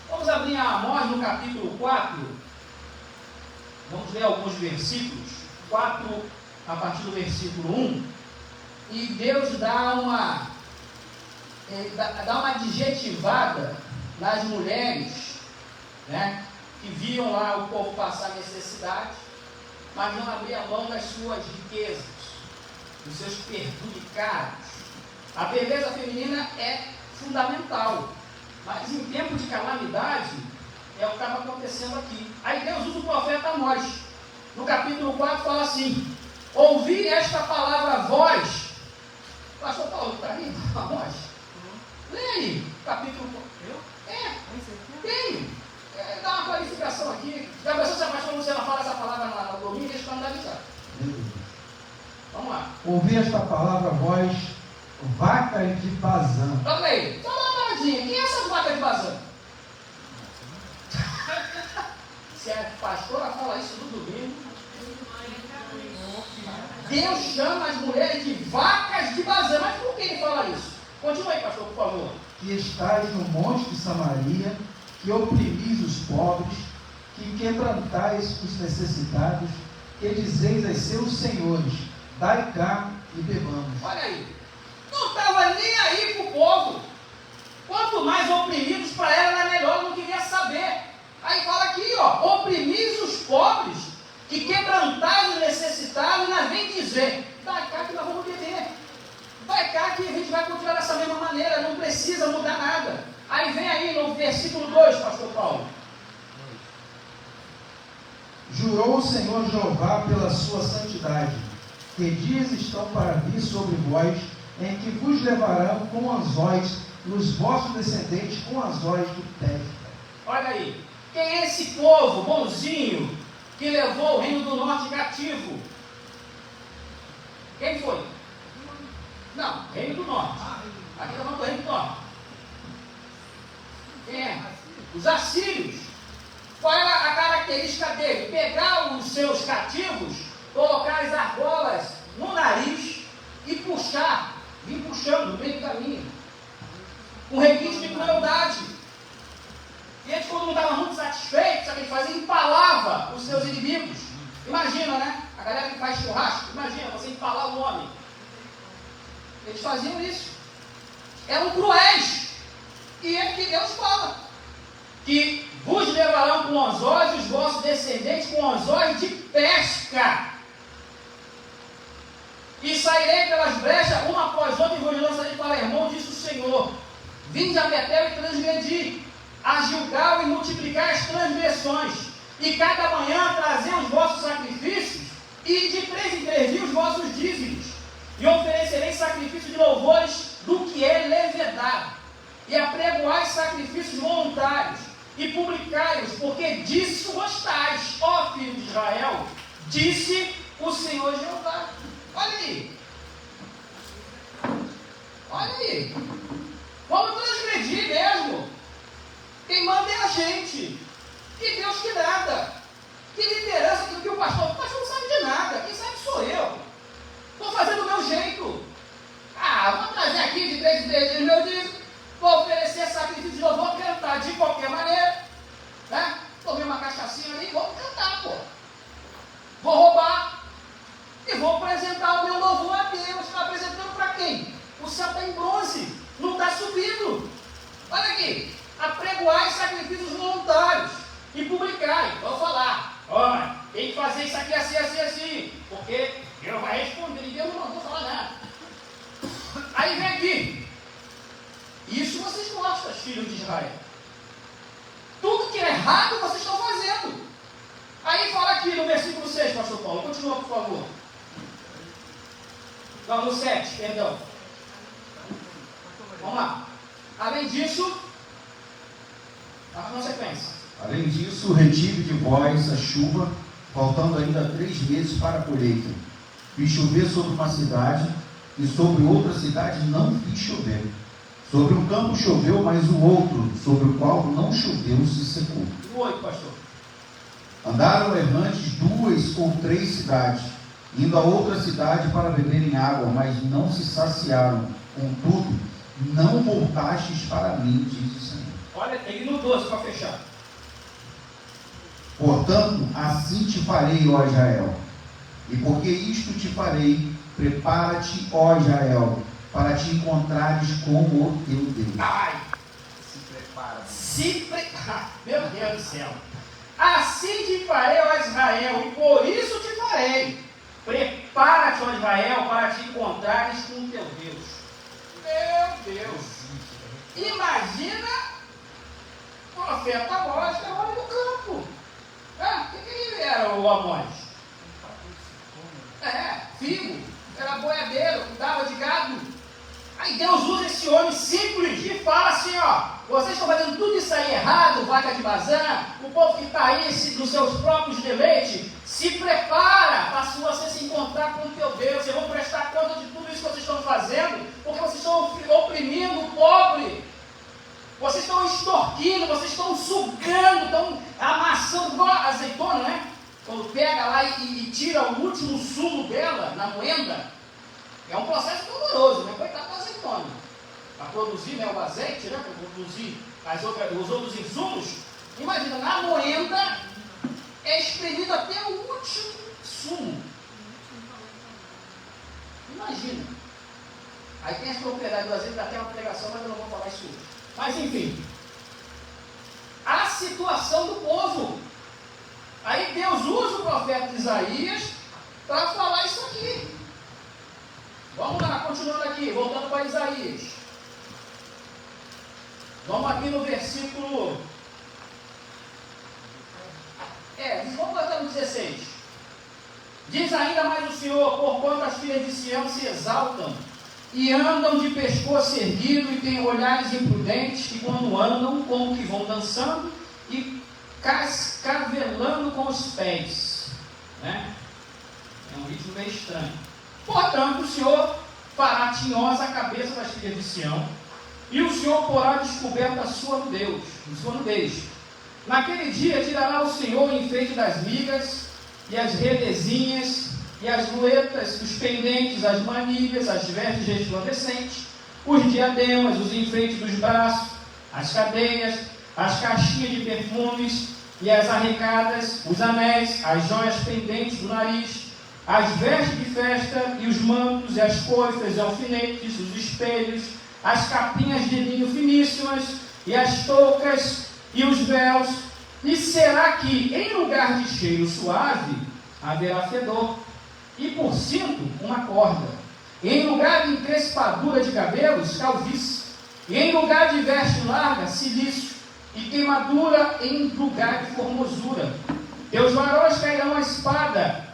Vamos abrir a Amós no capítulo 4. Vamos ler alguns versículos, 4 a partir do versículo 1, e Deus dá uma adjetivada nas mulheres, né, que viam lá o povo passar necessidade, mas não abria mão das suas riquezas, dos seus perdulicados. A beleza feminina é fundamental, mas em tempo de calamidade é o que estava acontecendo aqui. Aí Deus usa o profeta Amós. No capítulo 4 fala assim: ouvi esta palavra vós. Pastor Paulo, para mim, Amós. Lê aí, capítulo 4. Tem. Dá uma qualificação aqui. Já pensou se a pastora Luciana fala essa palavra na domingo e escandalizar? Vamos lá. Ouvi esta palavra vós, vaca de Bazã. Olha aí, só dá uma paradinha. Quem é essa vaca de Bazã? Se a pastora fala isso no domingo, Deus chama as mulheres de vacas de Bazã. Mas por que ele fala isso? Continua aí, pastor, por favor. Que estáis no monte de Samaria, que oprimis os pobres, que quebrantais os necessitados, que dizeis aos seus senhores: dai cá e bebamos. Olha aí, não estava nem aí para o povo. Quanto mais oprimidos para ela era melhor, não queria saber. Aí fala aqui, ó, oprimis os pobres, que quebrantais os necessitados, e nós vem dizer: dai cá que nós vamos beber. Dai cá que a gente vai continuar dessa mesma maneira, não precisa mudar nada. Aí vem aí no versículo 2, pastor Paulo. Jurou o Senhor Jeová pela sua santidade, que dias estão para vir sobre vós, em que vos levarão com anzóis, os vossos descendentes com anzóis do Tefta. Olha aí, quem é esse povo bonzinho que levou o reino do norte cativo? Quem foi? Não, reino do norte. Aqui está falando do reino do norte. Quem é? Os assírios. Qual era a característica dele? Pegar os seus cativos, colocar as argolas no nariz e puxar, vir puxando no meio do caminho, com requinte de crueldade. E eles, quando não estavam muito satisfeitos, sabe o que eles faziam? Empalava os seus inimigos. Imagina, né? A galera que faz churrasco, imagina você empalar o homem. Eles faziam isso. Eram cruéis. E é que Deus fala que vos levarão com anzóis os vossos descendentes com anzóis de pesca. E sairei pelas brechas, uma após outra, e vos lançarei para Hermon, disse o Senhor. Vinde a Betel e transgredi, a Gilgal e multiplicar as transgressões. E cada manhã trazer os vossos sacrifícios, e de 3 em 3 dias os vossos dízimos. E oferecerei sacrifício de louvores do que é levedado. E apregoai sacrifícios voluntários, e publicai-os, porque disso gostais, ó filho de Israel, disse o Senhor Jeová. Olha aí. Olha aí. Vamos transgredir mesmo. Quem manda é a gente. Que Deus que nada. Que liderança que o pastor não sabe de nada. Quem sabe sou eu. Estou fazendo do meu jeito. Vou trazer aqui de 3 em 3 dias meu dízimo. Vou oferecer sacrifício de louvor, vou cantar de qualquer maneira, né? Tomei uma cachaçinha ali, vou cantar, pô. Vou roubar e vou apresentar o meu louvor a Deus. Está apresentando para quem? O céu está em bronze, não está subindo. Olha aqui, apregoai sacrifícios voluntários e publicai. Vou falar, olha, tem que fazer isso aqui assim, assim, assim, porque Deus vai responder, e Deus não mandou falar nada. Aí vem aqui. Isso vocês gostam, filhos de Israel. Tudo que é errado vocês estão fazendo. Aí fala aqui no versículo 6, pastor Paulo. Continua, por favor. Não, no 7, perdão. Vamos lá. Além disso, na sequência. Além disso, retive de vós a chuva, faltando ainda 3 meses para a colheita. Fiz chover sobre uma cidade, e sobre outra cidade não fiz chover. Sobre um campo choveu, mas o outro, sobre o qual não choveu, se secou. O 8, pastor. Andaram errantes 2 ou 3 cidades, indo a outra cidade para beberem água, mas não se saciaram. Contudo, não voltastes para mim, diz o Senhor. Olha, tem no 12 para fechar. Portanto, assim te farei, ó Israel. E porque isto te farei, prepara-te, ó Israel, para te encontrares com o teu Deus. Ai, se prepara. Meu Deus do céu. Assim te farei, ó Israel, e por isso te farei. Prepara-te, ó Israel, para te encontrares com o teu Deus. Meu Deus. Imagina o profeta Amós, que é o homem do campo. O que ele era, o Amós? Figo. Era boiadeiro, cuidava de gado. Aí Deus usa esse homem simples e fala assim, ó, vocês estão fazendo tudo isso aí errado, vaca de Bazã, o povo que está aí nos seus próprios deleites, se prepara para você se encontrar com o teu Deus. Eu vou prestar conta de tudo isso que vocês estão fazendo, porque vocês estão oprimindo o pobre, vocês estão extorquindo, vocês estão sugando, estão amassando, igual a azeitona, né? Quando pega lá e tira o último sumo dela, na moenda, é um processo doloroso, né? Coitado da azeitona. Para produzir, né, o azeite, né? Para produzir os outros insumos, imagina, na moenda é espremido até o último sumo. Imagina. Aí tem as propriedades do azeite, dá até uma pregação, mas eu não vou falar isso hoje. Mas enfim, a situação do povo. Aí Deus usa o profeta Isaías para falar isso aqui. Vamos lá, continuando aqui, voltando para Isaías. Vamos aqui no versículo. Vamos botar no 16. Diz ainda mais o Senhor, porquanto as filhas de Sião se exaltam e andam de pescoço erguido e têm olhares imprudentes, que quando andam, como que vão dançando e cascavelando com os pés. Né? É um ritmo meio estranho. Portanto, o Senhor fará tinhosa a cabeça das filhas de Sião, e o Senhor porá descoberta a sua nudez. Naquele dia tirará o Senhor o enfeite das migas, e as redezinhas, e as luetas, os pendentes, as manilhas, as vestes resplandecentes, os diademas, os enfeites dos braços, as cadeias, as caixinhas de perfumes, e as arrecadas, os anéis, as joias pendentes do nariz, as vestes de festa, e os mantos, e as coifas, e alfinetes, os espelhos, as capinhas de linho finíssimas, e as toucas, e os véus. E será que, em lugar de cheiro suave, haverá fedor, e por cinto, uma corda. E em lugar de encrespadura de cabelos, calvície. E em lugar de veste larga, cilício. E queimadura em lugar de formosura. Teus varões cairão a espada,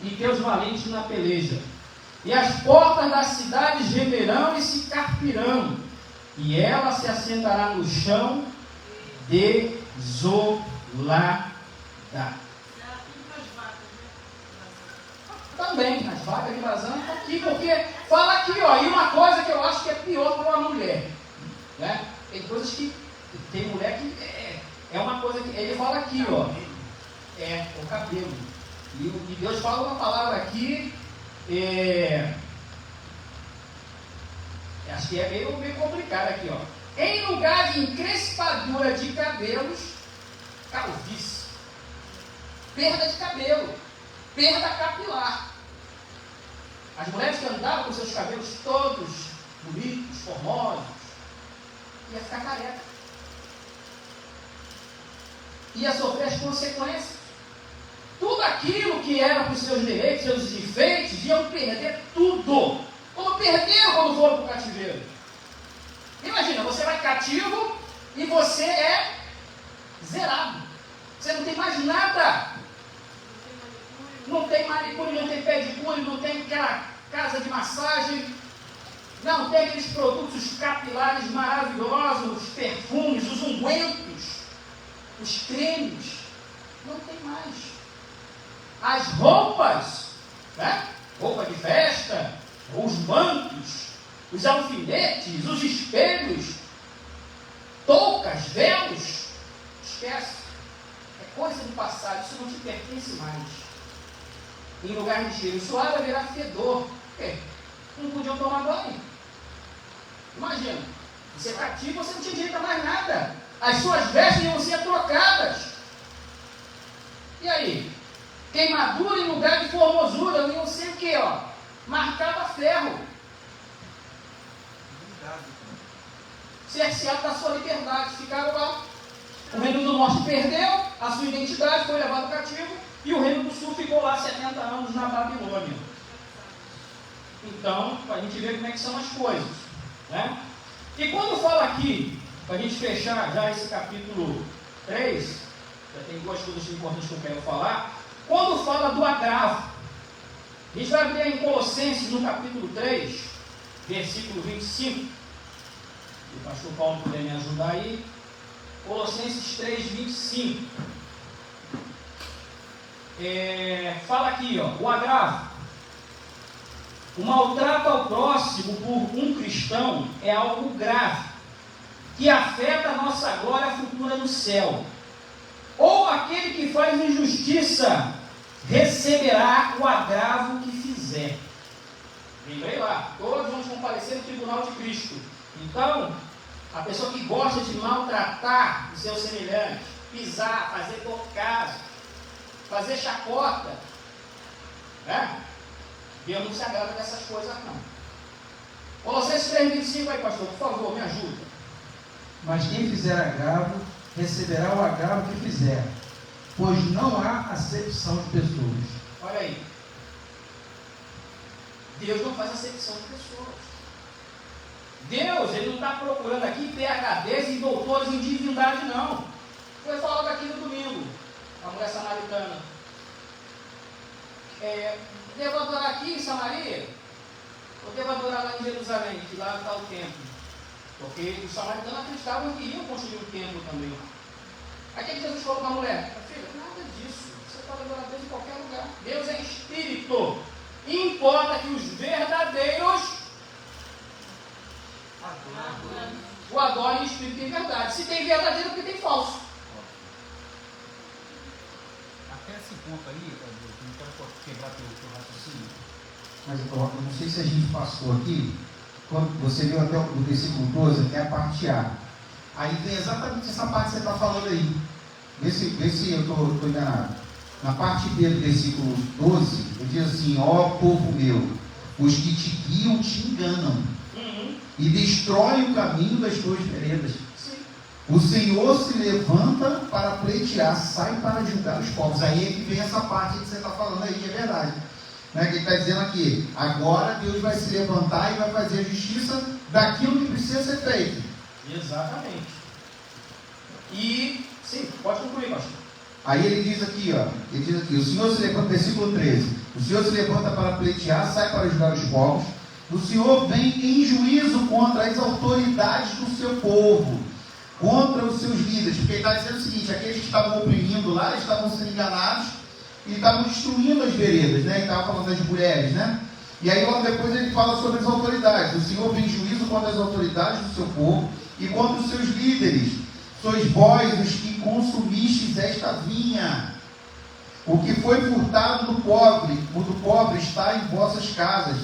e teus valentes na peleja. E as portas da cidade gemerão e se carpirão, e ela se assentará no chão desolada. Também, as vacas de Bazã estão aqui, porque fala aqui, ó, e uma coisa que eu acho que é pior para uma mulher, né? Tem coisas que, tem mulher que é uma coisa que, ele fala aqui, ó, o cabelo, e Deus fala uma palavra aqui, acho que é meio complicado aqui, ó. Em lugar de encrespadura de cabelos, calvície, perda de cabelo, perda capilar. As mulheres que andavam com seus cabelos todos bonitos, formosos, ia ficar careca, ia sofrer as consequências. Tudo aquilo que era para os seus direitos, seus enfeites, iam perder tudo. Como perderam quando foram para o cativeiro. Imagina, você vai cativo e você é zerado. Você não tem mais nada. Não tem manicure, não tem pedicure, não tem aquela casa de massagem, não tem aqueles produtos capilares maravilhosos, os perfumes, os ungüentos, os cremes. Não tem mais. As roupas, né? Roupa de festa, os mantos, os alfinetes, os espelhos, toucas, véus, esquece. É coisa do passado, isso não te pertence mais. Em lugar de cheiro suave, haverá fedor. Por quê? Não podiam tomar banho. Imagina, você cativo, você não tinha direito a mais nada. As suas vestes iam ser trocadas. E aí? Queimadura em lugar de formosura iam ser o quê? Ó? Marcado a ferro. Cerceado da sua liberdade. Ficaram lá. O reino do norte perdeu a sua identidade, foi levado cativo, e o reino do sul ficou lá 70 anos na Babilônia. Então, para a gente ver como é que são as coisas, né? E quando fala aqui, para a gente fechar já esse capítulo 3, já tem duas coisas importantes que eu quero falar. Quando fala do agravo, a gente vai abrir em Colossenses, no capítulo 3, versículo 25. Se o pastor Paulo puder me ajudar aí. Colossenses 3, 25. Fala aqui, ó, o agravo. O maltrato ao próximo por um cristão é algo grave, que afeta a nossa glória futura no céu. Ou aquele que faz injustiça receberá o agravo que fizer. Lembrei lá, todos vamos comparecer no tribunal de Cristo. Então, a pessoa que gosta de maltratar os seus semelhantes, pisar, fazer tocazo, fazer chacota, né? Deus não se agrada dessas coisas, não. Colossenses 3,25 aí, pastor, por favor, me ajuda. Mas quem fizer agravo, receberá o agravo que fizer, pois não há acepção de pessoas. Olha aí. Deus não faz acepção de pessoas. Deus, ele não está procurando aqui PhDs e doutores em divindade, não. Foi falado aqui no domingo, a mulher samaritana. Devo adorar aqui em Samaria? Ou devo adorar lá em Jerusalém, que lá está o templo? Porque os samaritanos acreditavam que iriam construir um templo também. Aí o que Jesus falou para a mulher? Filha, nada disso. Você pode adorar Deus em qualquer lugar. Deus é espírito. Importa que os verdadeiros o adorem em espírito e em verdade. Se tem verdadeiro, porque tem falso. Até esse ponto aí, não quero quebrar teu raciocínio. Mas eu não sei se a gente passou aqui, quando você viu até o versículo 12, até a parte A. Aí vem exatamente essa parte que você está falando aí. Vê se eu estou enganado. Na parte B do versículo 12, ele diz assim: ó povo meu, os que te guiam te enganam e destroem o caminho das tuas veredas. O Senhor se levanta para pleitear, sai para julgar os povos. Aí é que vem essa parte que você está falando aí, que é verdade. Né? Que ele está dizendo aqui: agora Deus vai se levantar e vai fazer a justiça daquilo que precisa ser feito. Exatamente. E, sim, pode concluir, pastor. Aí ele diz aqui, ó, o Senhor se levanta, versículo 13, o Senhor se levanta para pleitear, sai para julgar os povos, o Senhor vem em juízo contra as autoridades do seu povo, contra os seus líderes, porque ele está dizendo o seguinte: aqueles que estavam oprimindo lá, eles estavam sendo enganados, e estavam destruindo as veredas, né? Ele estava falando das mulheres, né? E aí logo depois ele fala sobre as autoridades. O Senhor vem em juízo contra as autoridades do seu povo e contra os seus líderes. Sois vós os que consumistes esta vinha. O que foi furtado do pobre, o do pobre está em vossas casas.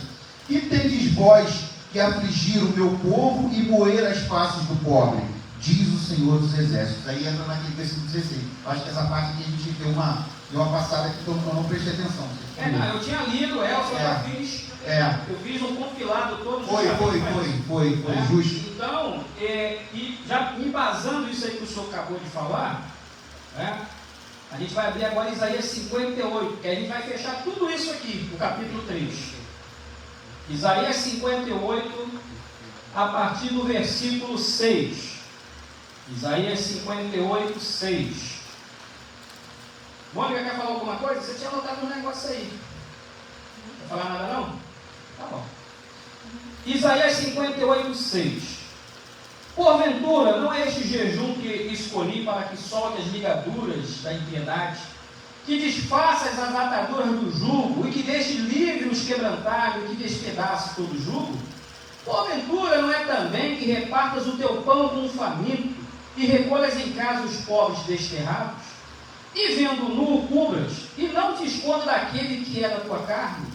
Que tendes vós que afligir o meu povo e moer as faces do pobre? Diz o Senhor dos Exércitos. Aí entra naquele versículo 16. Acho que essa parte aqui a gente deu uma passada aqui que eu não prestei atenção. Eu tinha lido ela, só que eu fiz um compilado todo. Foi, justo. Então, e já embasando isso aí que o senhor acabou de falar, né, a gente vai abrir agora Isaías 58, que a gente vai fechar tudo isso aqui, o capítulo 3. Isaías 58, a partir do versículo 6. Isaías 58, 6. Mônica, quer falar alguma coisa? Você tinha anotado um negócio aí. Não vai falar nada não? Tá bom. Isaías 58, 6. Porventura, não é este jejum que escolhi para que solte as ligaduras da impiedade, que desfaças as ataduras do jugo, e que deixe livre os quebrantados, e que despedace todo o jugo? Porventura, não é também que repartas o teu pão com o faminto, e recolhas em casa os pobres desterrados? E vendo nu o cubras, e não te esconda daquele que é da tua carne?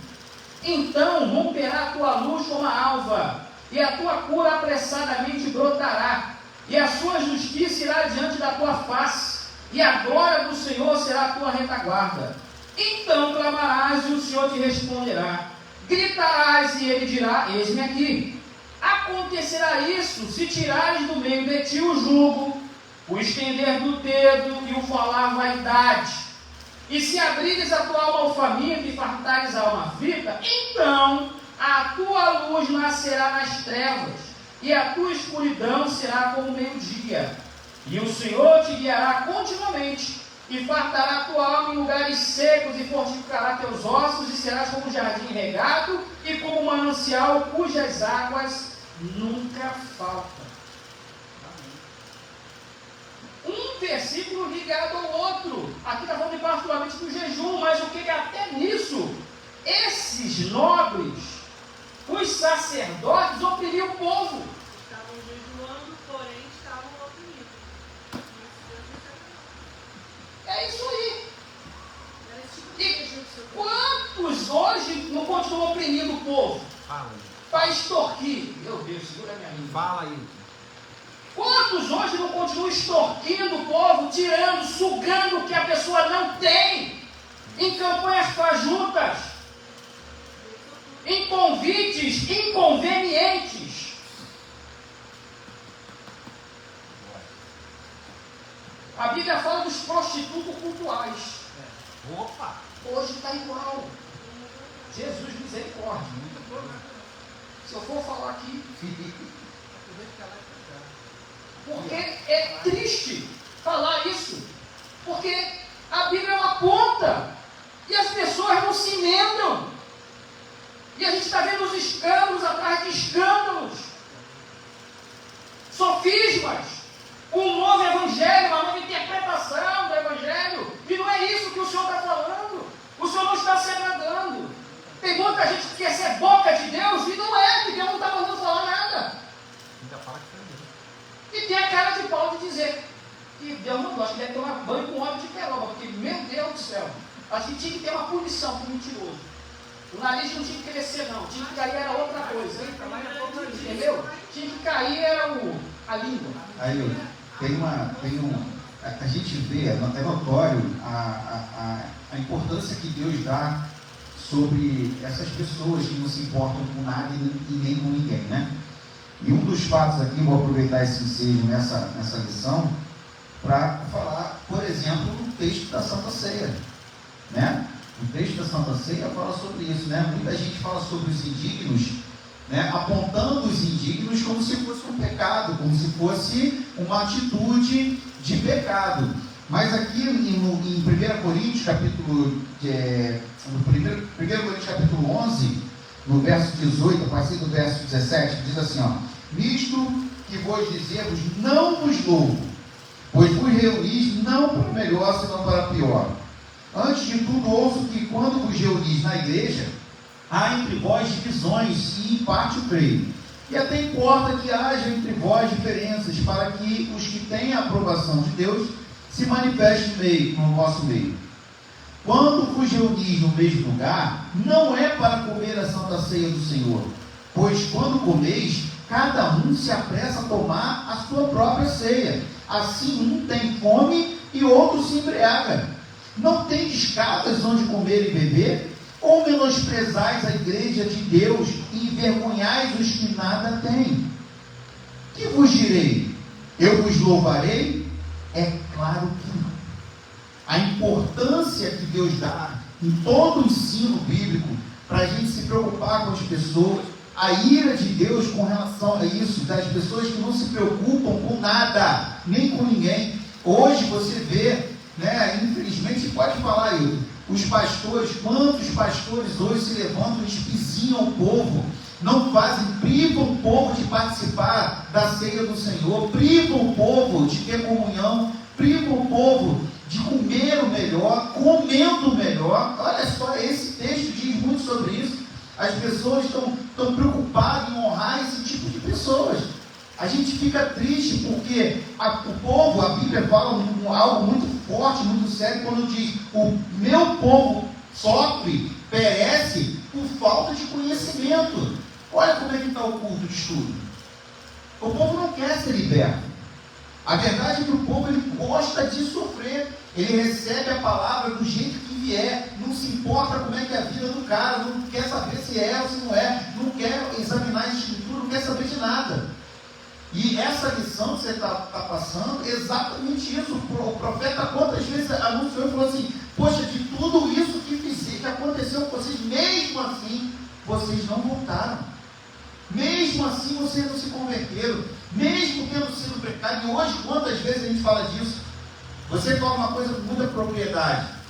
Então romperá a tua luz como a alva, e a tua cura apressadamente brotará, e a sua justiça irá diante da tua face, e a glória do Senhor será a tua retaguarda. Então clamarás e o Senhor te responderá. Gritarás e ele dirá: eis-me aqui. Acontecerá isso se tirares do meio de ti o jugo, o estender do dedo e o falar vaidade. E se abrires a tua alma ao faminto e fartares a alma aflita, então a tua luz nascerá nas trevas, e a tua escuridão será como o meio-dia. E o Senhor te guiará continuamente, e fartará a tua alma em lugares secos, e fortificará teus ossos, e serás como um jardim regado, e como um manancial cujas águas nunca faltam. Um versículo ligado ao outro. Aqui está falando particularmente do jejum, mas o que é até nisso? Esses nobres, os sacerdotes, oprimiam o povo. Estavam jejuando, porém estavam oprimidos. É isso aí. Era esse tipo de E jejum que você quantos hoje não continuam oprimindo o povo? Fala aí. Para extorquir. Meu Deus, segura a minha língua. Fala aí. Quantos hoje não continuam extorquindo o povo, tirando, sugando o que a pessoa não tem, em campanhas fajutas, em convites inconvenientes? A Bíblia fala dos prostitutos cultuais. Opa! Hoje está igual. Jesus misericórdia. Se eu for falar aqui, porque é triste falar isso, porque a Bíblia é uma ponta e as pessoas não se emendam, e a gente está vendo os escândalos atrás de escândalos, sofismas, um novo evangelho, uma nova interpretação do evangelho, e não é isso que o Senhor está falando. O Senhor não está se agradando. Tem muita gente que quer ser boca de Deus e não é, que Deus não está mandando falar nada. Ainda fala que foi Deus. E tem a cara de pau de dizer que Deus não gosta, que deve tomar banho com óleo de peroba, porque, meu Deus do céu, acho que tinha que ter uma punição para o mentiroso. O nariz não tinha que crescer, não, tinha que cair, era outra coisa, entendeu? Tinha que cair, era a língua. Aí, a gente vê, é notório a importância que Deus dá sobre essas pessoas que não se importam com nada e nem com ninguém, né? E um dos fatos aqui, vou aproveitar esse ensejo nessa lição, para falar, por exemplo, no texto da Santa Ceia, né? O texto da Santa Ceia fala sobre isso, né? Muita gente fala sobre os indignos, né? Apontando os indignos como se fosse um pecado, como se fosse uma atitude de pecado. Mas aqui em 1 Coríntios, capítulo 11, no verso 18, a partir do verso 17, diz assim, ó: nisto que vos dizemos, não vos louvo, pois vos reunis não para melhor, senão para pior. Antes de tudo, ouço que quando vos reunis na igreja, há entre vós divisões, e em parte o creio. E até importa que haja entre vós diferenças, para que os que têm a aprovação de Deus se manifestem no vosso meio. Quando vos reunis no mesmo lugar, não é para comer a Santa Ceia do Senhor, pois quando comeis, cada um se apressa a tomar a sua própria ceia. Assim um tem fome e outro se embriaga. Não tendes casas onde comer e beber? Ou menosprezais a igreja de Deus e envergonhais os que nada têm? Que vos direi? Eu vos louvarei? É claro que não. A importância que Deus dá em todo o ensino bíblico, para a gente se preocupar com as pessoas, a ira de Deus com relação a isso, das pessoas que não se preocupam com nada, nem com ninguém. Hoje você vê, né, infelizmente, pode falar aí, os pastores, quantos pastores hoje se levantam e espizinham o povo, não fazem, privam o povo de participar da ceia do Senhor, privam o povo de ter comunhão, privam o povo de comer o melhor, comendo o melhor. Olha só, esse texto diz muito sobre isso. As pessoas estão preocupadas em honrar esse tipo de pessoas. A gente fica triste porque o povo, a Bíblia fala algo muito forte, muito sério, quando diz: o meu povo sofre, perece por falta de conhecimento. Olha como é que está o culto de estudo. O povo não quer ser liberto. A verdade é que o povo, ele gosta de sofrer. Ele recebe a palavra do jeito que vier, não se importa como é que é a vida do cara, não quer saber se é ou se não é, não quer examinar a escritura, não quer saber de nada. E essa lição que você está passando, é exatamente isso. O profeta quantas vezes anunciou e falou assim: poxa, de tudo isso que aconteceu com vocês, mesmo assim, vocês não voltaram. Mesmo assim, vocês não se converteram. Mesmo tendo sido pecado. E hoje, quantas vezes a gente fala disso? Você fala uma coisa com muita propriedade.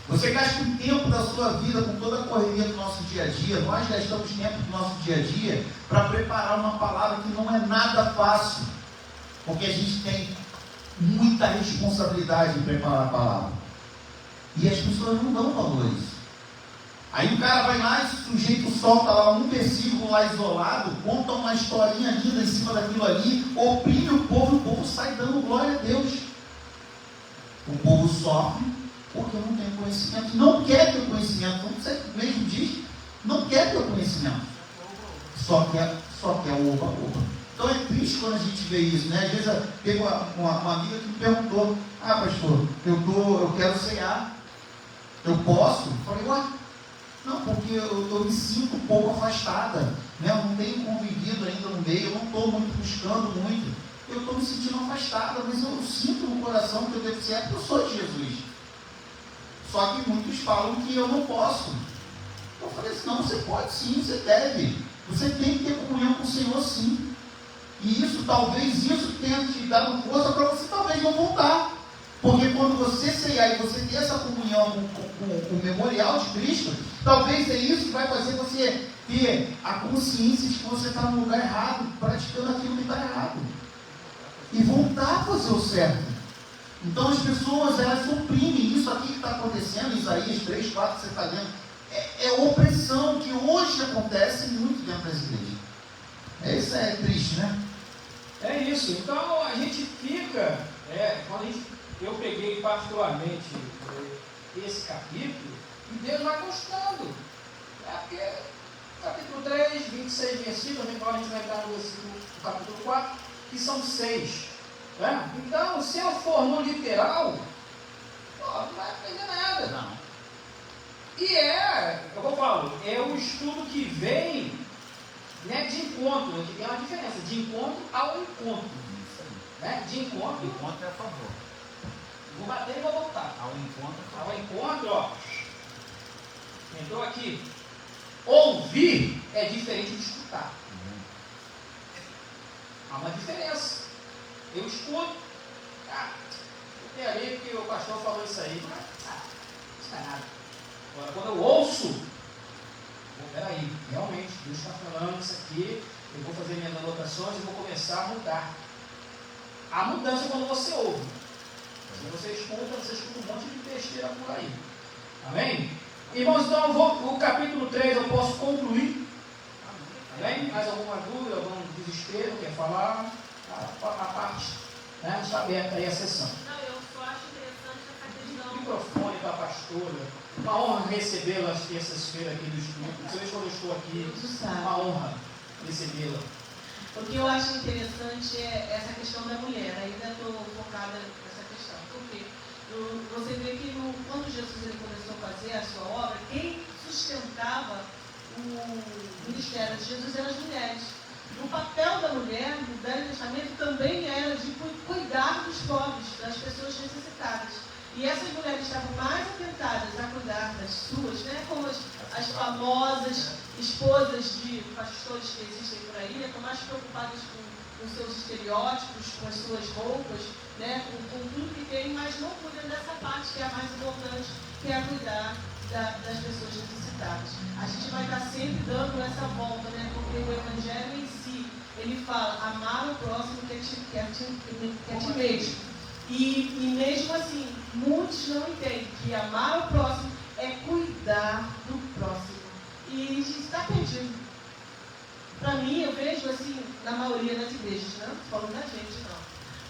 Você gasta um tempo da sua vida com toda a correria do nosso dia a dia. Nós gastamos tempo do nosso dia a dia para preparar uma palavra que não é nada fácil. Porque a gente tem muita responsabilidade em preparar a palavra. E as pessoas não dão valor a isso. Aí o cara vai lá e o sujeito solta lá um versículo lá isolado, conta uma historinha linda em cima daquilo ali, oprime o povo sai dando glória a Deus. O povo sofre porque não tem conhecimento, não quer ter conhecimento, como você mesmo diz, não quer ter conhecimento, só quer o oba-oba. Então é triste quando a gente vê isso, né? Às vezes teve uma amiga que me perguntou: ah, pastor, eu quero cear, eu posso? Eu falei: ué, não, porque eu me sinto um pouco afastada, né? Eu não tenho convivido ainda no meio, eu não estou muito buscando muito, eu estou me sentindo afastada, mas eu sinto no coração que eu devo ser, porque eu sou de Jesus. Só que muitos falam que eu não posso. Eu falei assim: não, você pode sim, você deve. Você tem que ter comunhão com o Senhor sim. E isso, talvez isso tenha te dado força para você talvez não voltar. Porque quando você ceiar e você ter essa comunhão com o memorial de Cristo, talvez é isso que vai fazer você ter a consciência de que você está no lugar errado, praticando aquilo que está errado. E voltar a fazer o certo. Então as pessoas, elas oprimem isso aqui que está acontecendo, Isaías 3, 4, você está lendo, é opressão que hoje acontece muito dentro das igrejas. Isso é triste, né? É isso. Então a gente fica, eu peguei particularmente esse capítulo, e Deus vai mostrando. Porque capítulo 3, 26 versículos, a gente vai entrar no capítulo 4, que são 6. Né? Então, se eu for no literal, não vai aprender nada. Não. E eu falo, é um estudo que vem, né, de encontro, que tem uma diferença, de encontro ao encontro. Né? De encontro. Encontro é a favor. Vou bater e vou voltar. Ao encontro. Ao encontro, ó. Entrou aqui. Ouvir é diferente de escutar. Há uma diferença. Eu escuto, eu ali porque o pastor falou isso aí, mas isso não é nada. Agora, quando eu ouço, peraí, realmente, Deus está falando isso aqui, eu vou fazer minhas anotações e vou começar a mudar. A mudança é quando você ouve. Se você escuta um monte de besteira por aí. Amém? Irmãos, então o capítulo 3 eu posso concluir. Amém? Mais alguma dúvida, algum desespero, quer falar? A parte, né, está aberta aí a sessão. Não, eu só acho interessante essa questão. Microfone para a pastora. Uma honra recebê-la às terças-feiras aqui do estúdio. Principalmente quando eu estou aqui, uma honra recebê-la. O que eu acho interessante é essa questão da mulher. Ainda estou focada nessa questão. Porque você vê que quando Jesus ele começou a fazer a sua obra, quem sustentava o ministério de Jesus eram as mulheres. O papel da mulher no Velho Testamento também era de cuidar dos pobres, das pessoas necessitadas. E essas mulheres estavam mais atentadas a cuidar das suas, né, como as famosas esposas de pastores que existem por aí, estão mais preocupadas com seus estereótipos, com as suas roupas, né, com tudo que tem, mas não cuidam dessa parte que é a mais importante, que é cuidar das pessoas necessitadas. A gente vai estar sempre dando essa volta, né, porque o Evangelho em si, ele fala, amar o próximo que é ti mesmo. E mesmo assim, muitos não entendem que amar o próximo é cuidar do próximo. E a gente está perdido. Para mim, eu vejo assim, na maioria das igrejas, não estou falando da gente, não.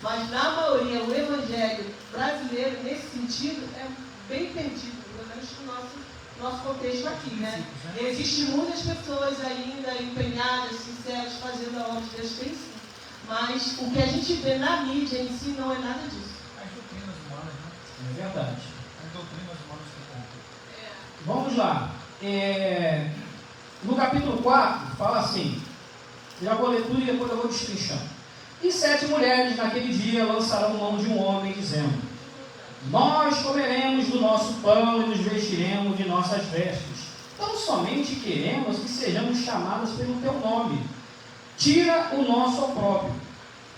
Mas na maioria, o Evangelho brasileiro, nesse sentido, é bem perdido, pelo menos no nosso contexto aqui, né? Existem muitas pessoas ainda empenhadas, sinceras, fazendo a obra de Deus, tem sim. Mas o que a gente vê na mídia em si não é nada disso. As doutrinas humanas, né? É verdade. As doutrinas humanas que Vamos lá. No capítulo 4, fala assim, já vou ler tudo e depois eu vou destrinchando. E 7 mulheres naquele dia lançarão mão de um homem, dizendo: nós comeremos do nosso pão e nos vestiremos de nossas vestes. Tão somente queremos que sejamos chamadas pelo teu nome. Tira o nosso opróbrio.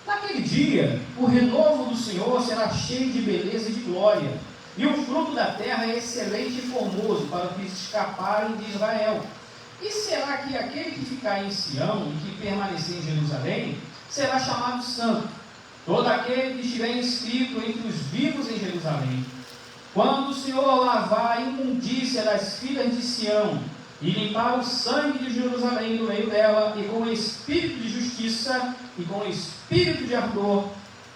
Naquele dia, o renovo do Senhor será cheio de beleza e de glória, e o fruto da terra é excelente e formoso para os que escaparem de Israel. E será que aquele que ficar em Sião e que permanecer em Jerusalém será chamado santo, todo aquele que estiver inscrito entre os vivos em Jerusalém. Quando o Senhor lavar a imundícia das filhas de Sião e limpar o sangue de Jerusalém do meio dela, e com espírito de justiça e com espírito de ardor,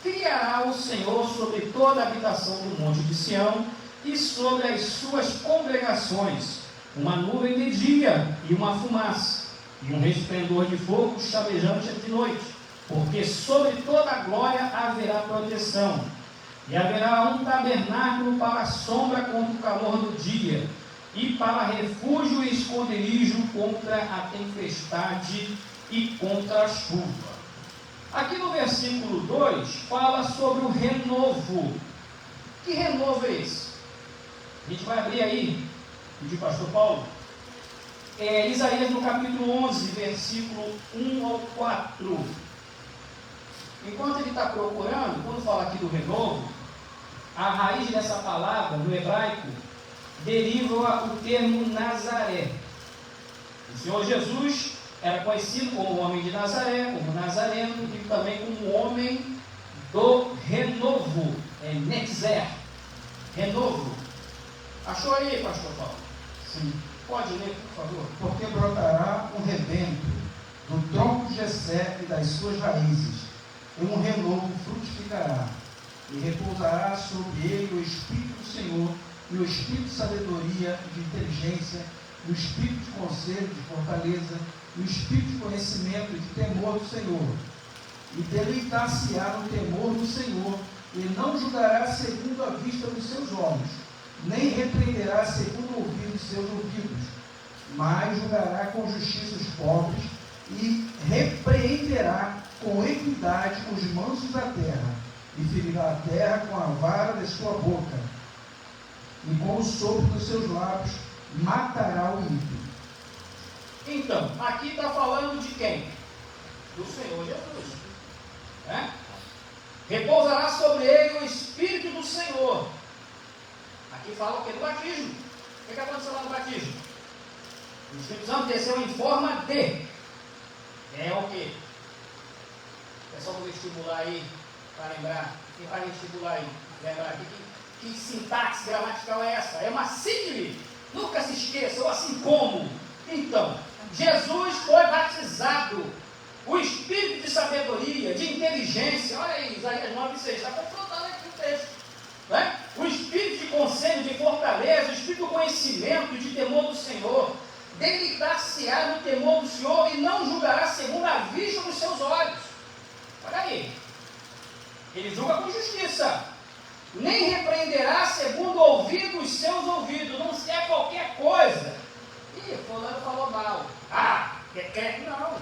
criará o Senhor sobre toda a habitação do monte de Sião e sobre as suas congregações uma nuvem de dia e uma fumaça, e um resplendor de fogo chavejante de noite, porque sobre toda a glória haverá proteção, e haverá um tabernáculo para a sombra contra o calor do dia, e para refúgio e esconderijo contra a tempestade e contra a chuva. Aqui no versículo 2 fala sobre o renovo. Que renovo é esse? A gente vai abrir aí, de pastor Paulo, Isaías no capítulo 11, versículo 1 ao 4. Enquanto ele está procurando, quando fala aqui do renovo, a raiz dessa palavra, no hebraico, deriva o termo Nazaré. O Senhor Jesus era conhecido como o homem de Nazaré, como Nazareno, e também como o homem do renovo, Netzer, renovo. Achou aí, pastor Paulo? Sim. Pode ler, por favor. Porque brotará um rebento do tronco de Jessé e das suas raízes, e um renovo frutificará, e repousará sobre ele o Espírito do Senhor, e o Espírito de sabedoria e de inteligência, e o Espírito de conselho, de fortaleza, e o Espírito de conhecimento e de temor do Senhor. E deleitar-se-á no temor do Senhor, e não julgará segundo a vista dos seus olhos, nem repreenderá segundo o ouvido de seus ouvidos, mas julgará com justiça os pobres, e repreenderá com equidade os mansos da terra, e ferirá a terra com a vara de sua boca, e com o sopro dos seus lábios matará o ímpio. Então, aqui está falando de quem? Do Senhor Jesus. Né? Repousará sobre ele o Espírito do Senhor. Aqui fala o que? Do batismo. O que aconteceu lá no batismo? O Espírito Santo desceu em forma de. É o que? Pessoal do vestibular aí, para lembrar. Quem faz vestibular aí? Lembrar aqui que sintaxe gramatical é essa? É uma símile. Nunca se esqueça, ou assim como. Então, Jesus foi batizado. O Espírito de sabedoria, de inteligência. Olha aí, Isaías 9,6. Está confrontando aqui o texto. Né? O Espírito de conselho, de fortaleza, o Espírito do conhecimento, de temor do Senhor. Deleitar-se-á no temor do Senhor e não julgará segundo a vista dos seus olhos. Olha aí. Ele julga com justiça. Nem repreenderá segundo o ouvido dos seus ouvidos. Não se é qualquer coisa. Ih, fulano falou mal. Quer? Não.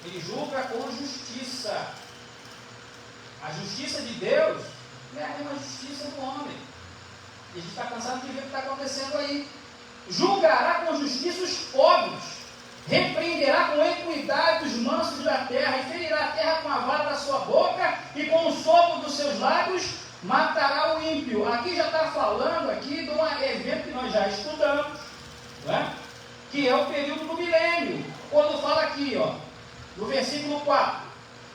Ele julga com justiça. A justiça de Deus não é a mesma justiça do homem. E a gente está cansado de ver o que está acontecendo aí. Julgará com justiça os pobres, repreenderá com equidade os mansos da terra, e ferirá a terra com a vara da sua boca, e com o sopro dos seus lábios matará o ímpio. Aqui já está falando aqui de um evento que nós já estudamos, né? Que é o período do milênio. Quando fala aqui, no versículo 4,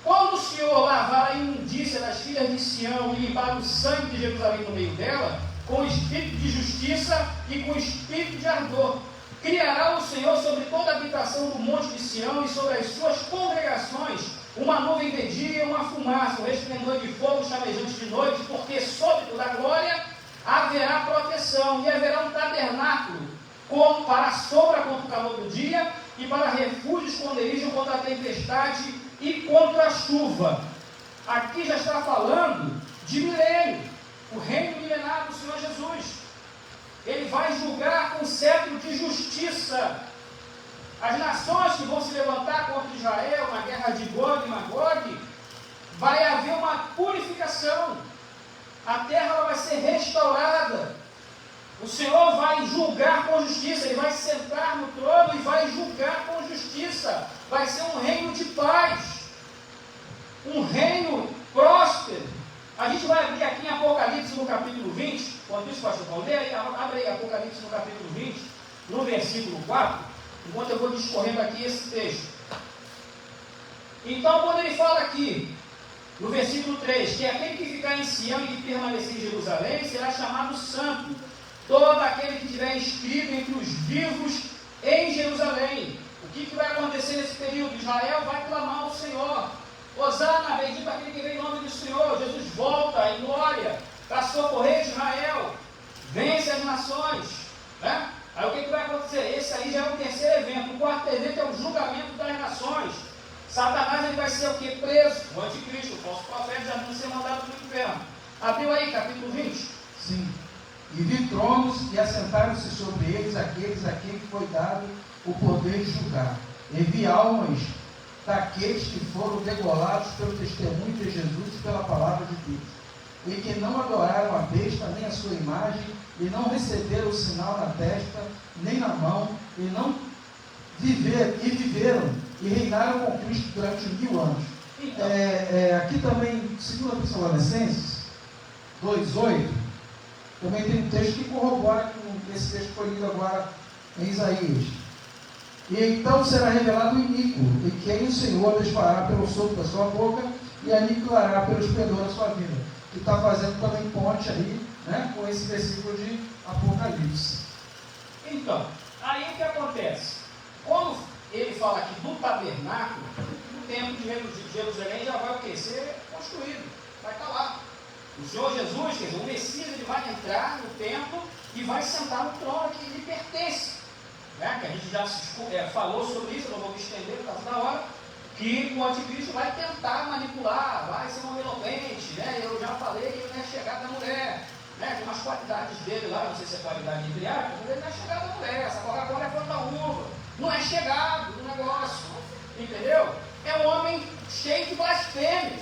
quando o Senhor lavar a imundícia das filhas de Sião e limpar o sangue de Jerusalém no meio dela, com espírito de justiça e com espírito de ardor, criará o Senhor sobre toda a habitação do monte de Sião e sobre as suas congregações uma nuvem de dia e uma fumaça, um resplendor de fogo chamejante de noite, porque sobre toda a glória haverá proteção, e haverá um tabernáculo para a sombra contra o calor do dia, e para refúgio esconderijo contra a tempestade e contra a chuva. Aqui já está falando de milênio, o reino milenar do Senhor Jesus. Ele vai julgar com um cetro de justiça. As nações que vão se levantar contra Israel, na guerra de Gog e Magog, vai haver uma purificação. A terra ela vai ser restaurada. O Senhor vai julgar com justiça, Ele vai sentar no trono e vai julgar com justiça. Vai ser um reino de paz, um reino próspero. A gente vai abrir aqui em Apocalipse no capítulo 20, quando isso, pastor Paulo, abre aí Apocalipse no capítulo 20, no versículo 4, enquanto eu vou discorrendo aqui esse texto. Então, quando ele fala aqui, no versículo 3, que aquele que ficar em Sião e que permanecer em Jerusalém será chamado santo, todo aquele que tiver inscrito entre os vivos em Jerusalém. O que vai acontecer nesse período? Israel vai clamar ao Senhor. Hosana, bendito aquele que vem em nome do Senhor. Jesus volta em glória para socorrer Israel. Vence as nações. Né? Aí o que vai acontecer? Esse aí já é o terceiro evento. O quarto evento é o julgamento das nações. Satanás ele vai ser o que? Preso. O anticristo, o falso profeta, já vai ser mandado para o inferno. Abriu aí, capítulo 20. Sim. E vi tronos e assentaram-se sobre eles aqueles a quem foi dado o poder de julgar. E vi almas daqueles que foram degolados pelo testemunho de Jesus e pela palavra de Deus, e que não adoraram a besta nem a sua imagem, e não receberam o sinal na testa, nem na mão, e não viveram e reinaram com Cristo durante 1000 anos. Então, aqui também, 2 Tessalonicenses 2,8, também tem um texto que corrobora com esse texto que foi lido agora em Isaías. E então será revelado o iníquo, e quem o Senhor desfará pelo sopro da sua boca e aniquilará pelo esplendor da sua vida. Que está fazendo também ponte aí, né, com esse versículo de Apocalipse. Então, aí o que acontece? Quando ele fala aqui do tabernáculo, o templo de Jerusalém já vai o quê? Ser construído, vai estar lá. O Senhor Jesus, quer dizer, o Messias, ele vai entrar no templo e vai sentar no trono que lhe pertence. Né? Que a gente já falou sobre isso, eu não vou me estender por causa da hora, que o anticristo vai tentar manipular, vai ser um eloquente, né? Eu já falei que ele não é chegado da mulher, né? Tem umas qualidades dele lá, não sei se é qualidade entre aspas, mas ele não é chegado da mulher, essa Coca-Cola é planta uva, não é chegado do negócio, entendeu? É um homem cheio de blasfêmias,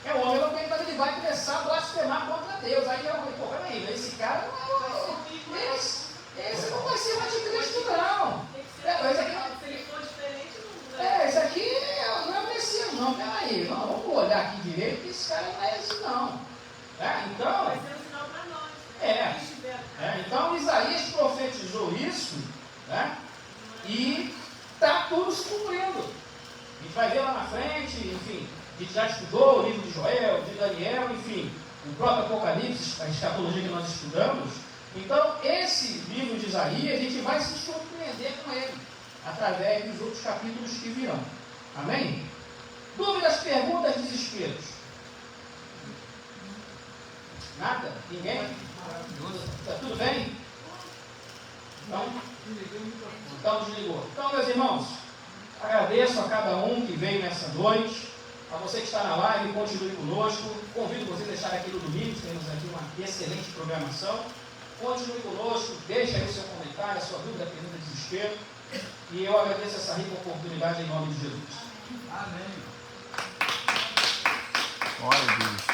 é um homem eloquente, mas ele vai começar a blasfemar contra Deus. Aí eu falei, pô, peraí, esse cara não é esse não vai ser o anticristo, não. Esse aqui não é o Messias, não. Peraí, vamos olhar aqui direito, que esse cara não é esse, não. Então, vai ser um sinal para nós. Então Isaías profetizou isso, né? E está tudo se cumprindo. A gente vai ver lá na frente, enfim, a gente já estudou o livro de Joel, de Daniel, enfim, o próprio Apocalipse, a escatologia que nós estudamos. Então, esse livro de Isaías, a gente vai se surpreender com ele, através dos outros capítulos que virão. Amém? Dúvidas, perguntas, desesperos? Nada? Ninguém? Está tudo bem? Então desligou. Então, meus irmãos, agradeço a cada um que veio nessa noite. A você que está na live, continue conosco. Convido vocês a deixarem aqui no domingo, temos aqui uma excelente programação. Continue conosco, deixe aí o seu comentário, a sua dúvida, pergunta, desespero. E eu agradeço essa rica oportunidade em nome de Jesus. Amém. Glória a Deus.